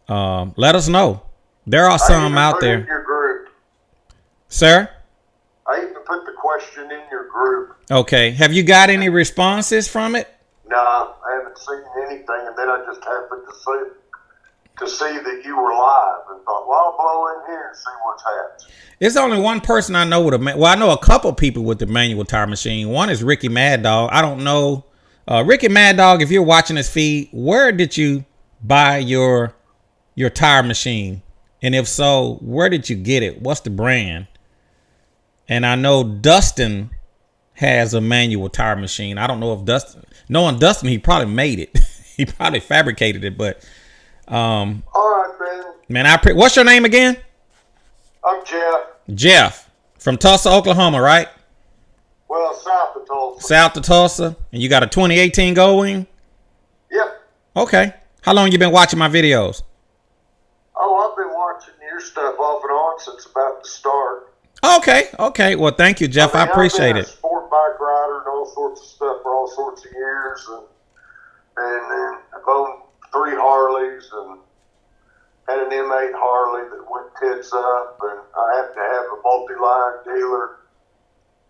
let us know. There are some out there. In your group. Sir? I even put the question in your group. Okay. Have you got any responses from it? Nah, I haven't seen anything, and then I just happened to see that you were live and thought, well, I'll blow in here and see what's happening. There's only one person I know with I know a couple people with the manual tire machine. One is Ricky Mad Dog. I don't know. Ricky Mad Dog, if you're watching this feed, where did you buy your tire machine? And if so, where did you get it? What's the brand? And I know Dustin has a manual tire machine. I don't know if knowing Dustin, he probably made it. He probably fabricated it, but all right, man, what's your name again? I'm Jeff. Jeff from Tulsa, Oklahoma, right? Well, south of Tulsa. South of Tulsa, and you got a 2018 Gold Wing? Yep. Okay. How long you been watching my videos? Oh, I've been watching your stuff off and on since about the start. Okay. Well, thank you, Jeff. I appreciate I've been it. a sport bike rider and all sorts of stuff for all sorts of years, and I've owned 3 Harleys and had an M8 Harley that went tits up, and I happened to have a multi-line dealer,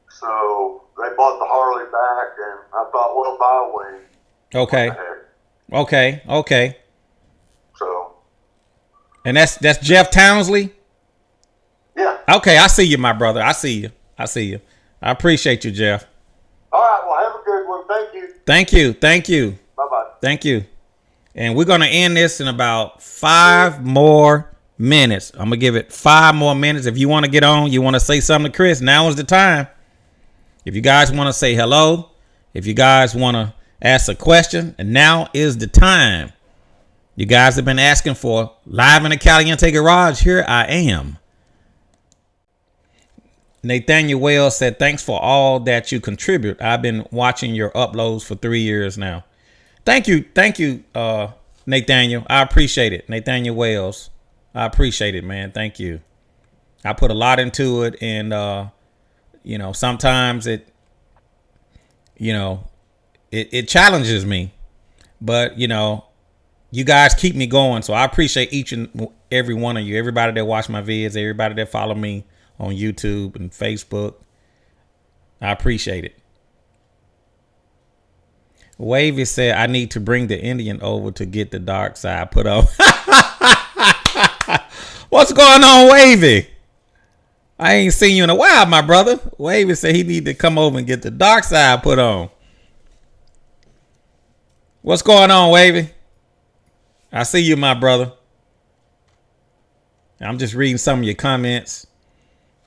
so they bought the Harley back, and I thought, well, buy a wing. Okay. So. And that's Jeff Townsley? Yeah. Okay, I see you, my brother. I see you. I appreciate you, Jeff. All right, well, have a good one. Thank you. Thank you. Bye-bye. Thank you. And we're going to end this in about 5 more minutes. I'm going to give it 5 more minutes. If you want to get on, you want to say something to Chris, now is the time. If you guys want to say hello, if you guys want to ask a question, and now is the time. You guys have been asking for live in the Caliente garage. Here I am. Nathaniel Wells said, thanks for all that you contribute. I've been watching your uploads for 3 years now. Thank you, Nathaniel. I appreciate it. Nathaniel Wells. I appreciate it, man. Thank you. I put a lot into it, and sometimes it challenges me. But you guys keep me going. So I appreciate each and every one of you, everybody that watch my vids, everybody that follow me on YouTube and Facebook. I appreciate it. Wavy said, I need to bring the Indian over to get the dark side put on. What's going on, Wavy? I ain't seen you in a while, my brother. Wavy said he need to come over and get the dark side put on. What's going on, Wavy? I see you, my brother. I'm just reading some of your comments.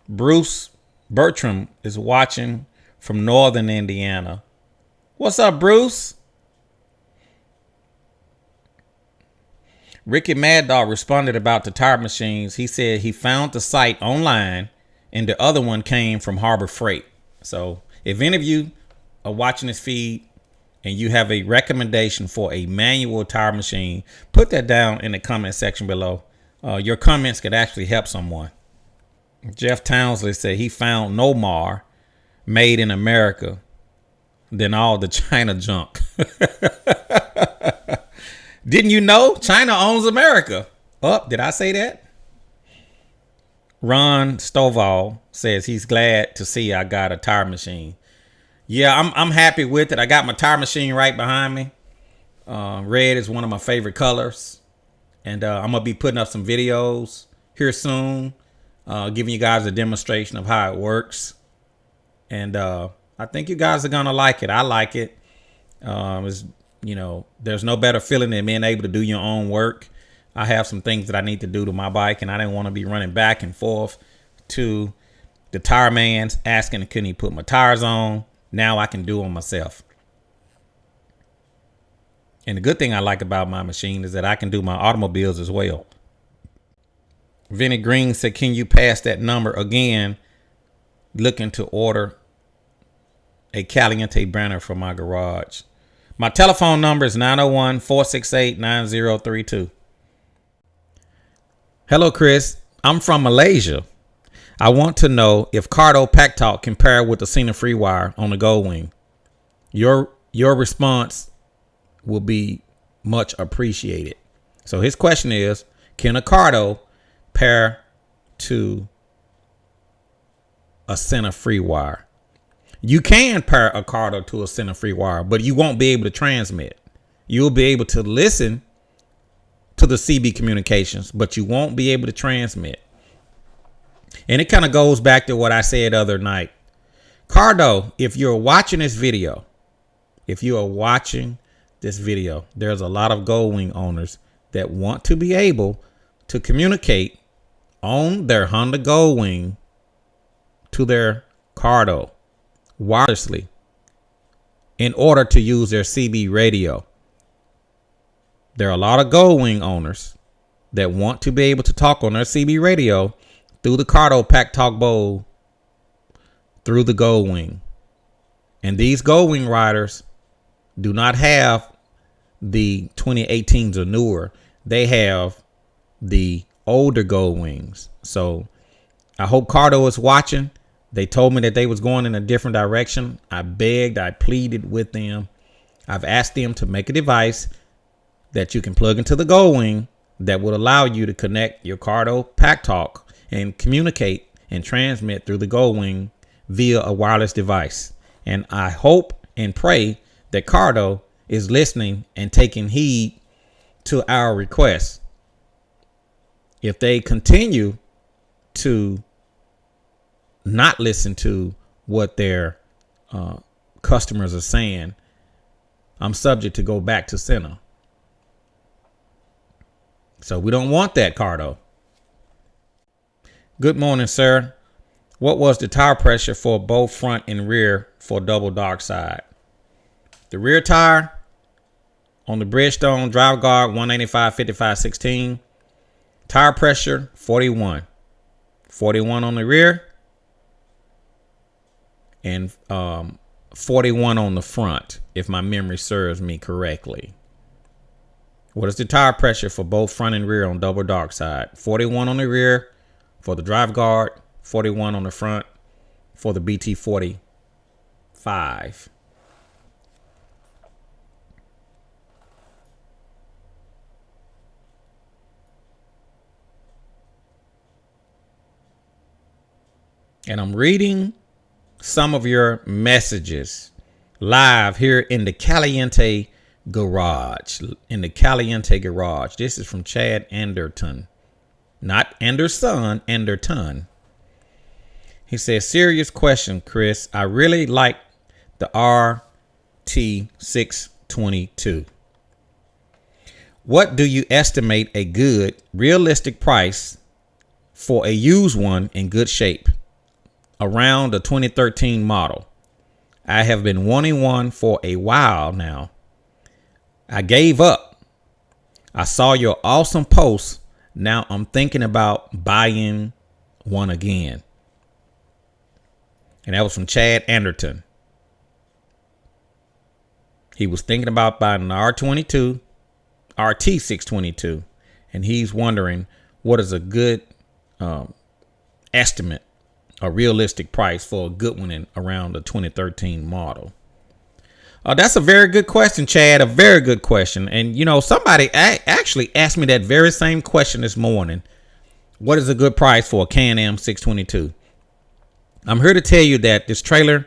Bruce Bertram is watching from northern Indiana. What's up, Bruce? Ricky Mad Dog responded about the tire machines. He said he found the site online and the other one came from Harbor Freight. So if any of you are watching this feed and you have a recommendation for a manual tire machine, put that down in the comment section below. Your comments could actually help someone. Jeff Townsley said he found no more made in America than all the China junk. Didn't you know China owns America? Oh, did I say that? Ron Stovall says he's glad to see I got a tire machine. Yeah, I'm happy with it. I got my tire machine right behind me. Red is one of my favorite colors. And I'm going to be putting up some videos here soon, giving you guys a demonstration of how it works. And I think you guys are going to like it. I like it. There's no better feeling than being able to do your own work. I have some things that I need to do to my bike, and I didn't want to be running back and forth to the tire man's asking, can he put my tires on? Now I can do them myself. And the good thing I like about my machine is that I can do my automobiles as well. Vinny Green said, can you pass that number again? Looking to order a Caliente banner for my garage. My telephone number is 901-468-9032. Hello, Chris. I'm from Malaysia. I want to know if Ricardo Pack Talk can pair with the Cena Freewire on the Gold Wing. Your response will be much appreciated. So his question is, can a Ricardo pair to a Cena Freewire? You can pair a Ricardo to a Cena Freewire, but you won't be able to transmit. You'll be able to listen to the CB communications, but you won't be able to transmit. And it kind of goes back to what I said the other night. Ricardo, if you're watching this video, there's a lot of Gold Wing owners that want to be able to communicate on their Honda Gold Wing to their Ricardo wirelessly in order to use their CB radio. There are a lot of Gold Wing owners that want to be able to talk on their CB radio through the Ricardo Pack Talk Bowl through the Gold Wing. And these Gold Wing riders do not have the 2018s or newer. They have the older Gold Wings. So I hope Ricardo is watching. They told me that they was going in a different direction. I begged, I pleaded with them. I've asked them to make a device that you can plug into the Gold Wing that will allow you to connect your Ricardo Pack Talk and communicate and transmit through the Gold Wing via a wireless device. And I hope and pray that Ricardo is listening and taking heed to our requests. If they continue to not listen to what their customers are saying, I'm subject to go back to Cena. So we don't want that, Ricardo. Good morning, sir. What was the tire pressure for both front and rear for double dark side? The rear tire on the Bridgestone Drive Guard 185/55/16. Tire pressure 41. 41 on the rear and 41 on the front, if my memory serves me correctly. What is the tire pressure for both front and rear on double dark side? 41 on the rear for the Drive Guard, 41 on the front for the BT45. And I'm reading some of your messages live here in the Caliente garage. This is from Chad Anderton. Not Anderson, Anderton. He says, serious question, Chris. I really like the RT622. What do you estimate a good, realistic price for a used one in good shape around the 2013 model? I have been wanting one for a while now. I gave up. I saw your awesome post. Now I'm thinking about buying one again. And that was from Chad Anderton. He was thinking about buying an RT622, and he's wondering what is a good estimate, a realistic price for a good one in around the 2013 model. That's a very good question, Chad. A very good question. And, you know, somebody actually asked me that very same question this morning. What is a good price for a Can-Am 622? I'm here to tell you that this trailer,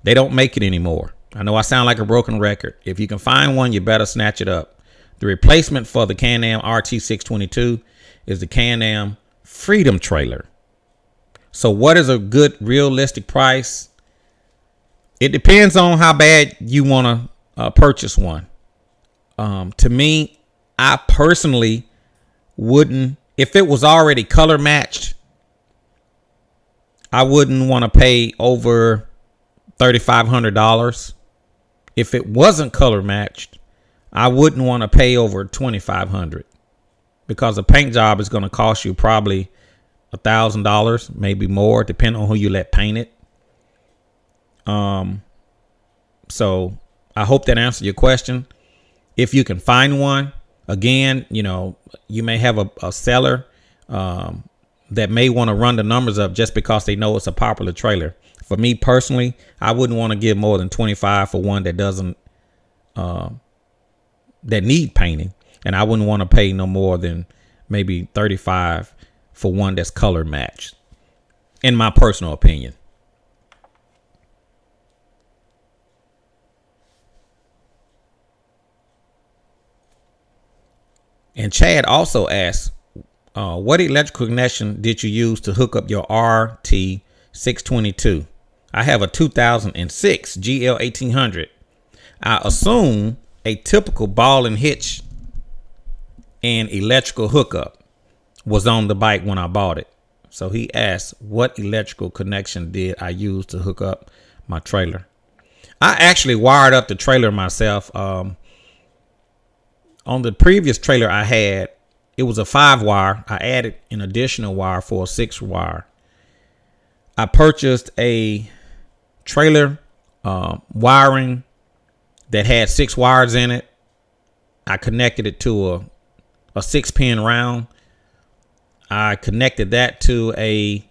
they don't make it anymore. I know I sound like a broken record. If you can find one, you better snatch it up. The replacement for the Can-Am RT622 is the Can-Am Freedom trailer. So what is a good realistic price? It depends on how bad you want to purchase one. To me, I personally wouldn't, if it was already color matched, I wouldn't want to pay over $3,500. If it wasn't color matched, I wouldn't want to pay over $2,500 because a paint job is going to cost you probably $1,000, maybe more, depending on who you let paint it. So I hope that answered your question. If you can find one, again, you know, you may have a seller that may want to run the numbers up just because they know it's a popular trailer. For me personally, I wouldn't want to give more than $25 for one that doesn't that need painting, and I wouldn't want to pay no more than maybe $35 for one that's color matched, in my personal opinion. And Chad also asked, what electrical connection did you use to hook up your RT622? I have a 2006 GL 1800. I assume a typical ball and hitch and electrical hookup was on the bike when I bought it. So he asked, what electrical connection did I use to hook up my trailer? I actually wired up the trailer myself. On the previous trailer I had, it was a 5-wire. I added an additional wire for a 6-wire. I purchased a trailer wiring that had 6 wires in it. I connected it to a 6-pin round. I connected that to a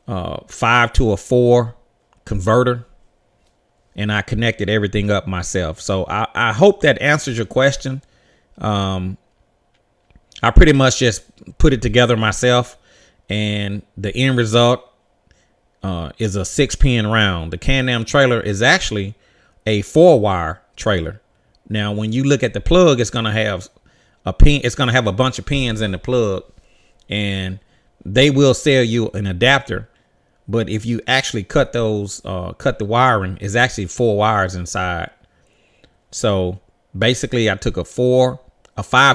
5 to a 4 converter, and I connected everything up myself. So I hope that answers your question. I pretty much just put it together myself, and the end result is a 6-pin round. The Can-Am trailer is actually a 4-wire trailer. Now, when you look at the plug, it's going to have a pin. It's going to have a bunch of pins in the plug, and they will sell you an adapter. But if you actually cut those, cut the wiring, it's actually 4 wires inside. So basically, I took a 5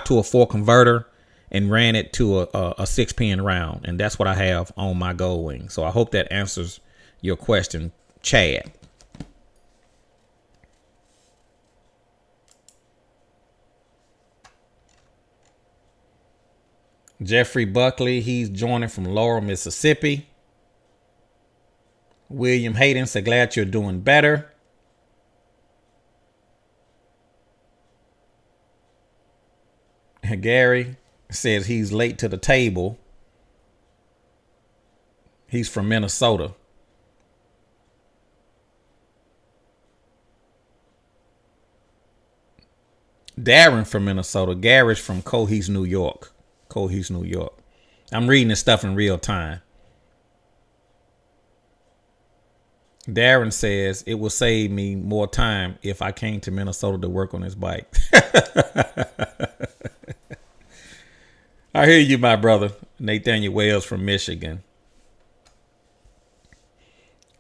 to a 4 converter and ran it to a 6-pin round, and that's what I have on my Gold Wing. So I hope that answers your question, Chad. Jeffrey Buckley, he's joining from Laurel, Mississippi. William Hayden said, glad you're doing better. Gary says he's late to the table. He's from Minnesota. Darren from Minnesota. Gary's from Cohise, New York. Cohise, New York. I'm reading this stuff in real time. Darren says it will save me more time if I came to Minnesota to work on his bike. I hear you, my brother. Nathaniel Wells from Michigan.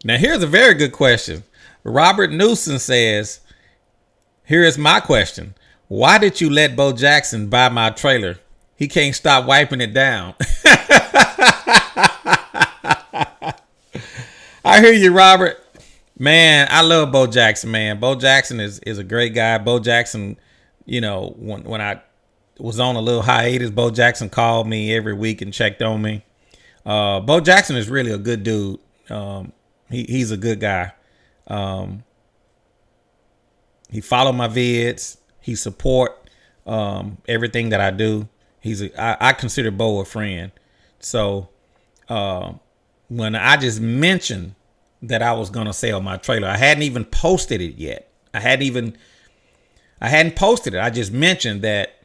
Now, here's a very good question. Robert Newsom says, here is my question. Why did you let Bo Jackson buy my trailer? He can't stop wiping it down. I hear you, Robert. Man, I love Bo Jackson, man. Bo Jackson is a great guy. Bo Jackson, you know, when I was on a little hiatus, Bo Jackson called me every week and checked on me. Bo Jackson is really a good dude. He's a good guy. He followed my vids. He support everything that I do. I consider Bo a friend. So when I just mentioned that I was gonna sell my trailer, I hadn't even posted it yet. I hadn't posted it. I just mentioned that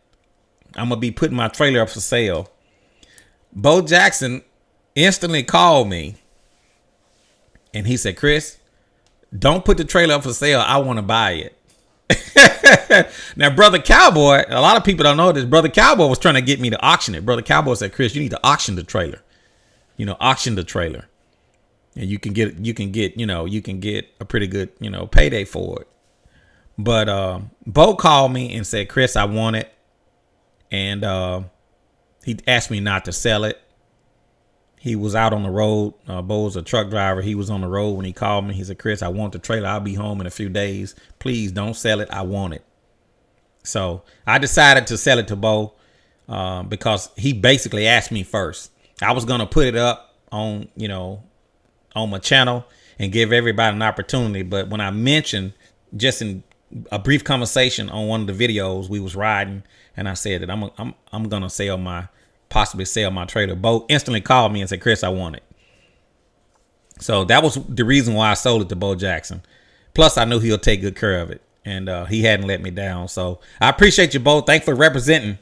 I'm gonna be putting my trailer up for sale. Bo Jackson instantly called me and he said, Chris, don't put the trailer up for sale. I want to buy it. Now, Brother Cowboy, a lot of people don't know this. Brother Cowboy was trying to get me to auction it. Brother Cowboy said, Chris, you need to auction the trailer. Auction the trailer. And you can get a pretty good, payday for it. But Bo called me and said, Chris, I want it. And he asked me not to sell it. He was out on the road. Bo was a truck driver. He was on the road when he called me. He said, Chris, I want the trailer. I'll be home in a few days. Please don't sell it. I want it. So I decided to sell it to Bo because he basically asked me first. I was going to put it up on my channel and give everybody an opportunity. But when I mentioned just in a brief conversation on one of the videos, we was riding and I said that I'm going to possibly sell my trailer. Bo instantly called me and said, Chris, I want it. So that was the reason why I sold it to Bo Jackson. Plus, I knew he'll take good care of it. And he hadn't let me down. So I appreciate you, Bo. Thanks for representing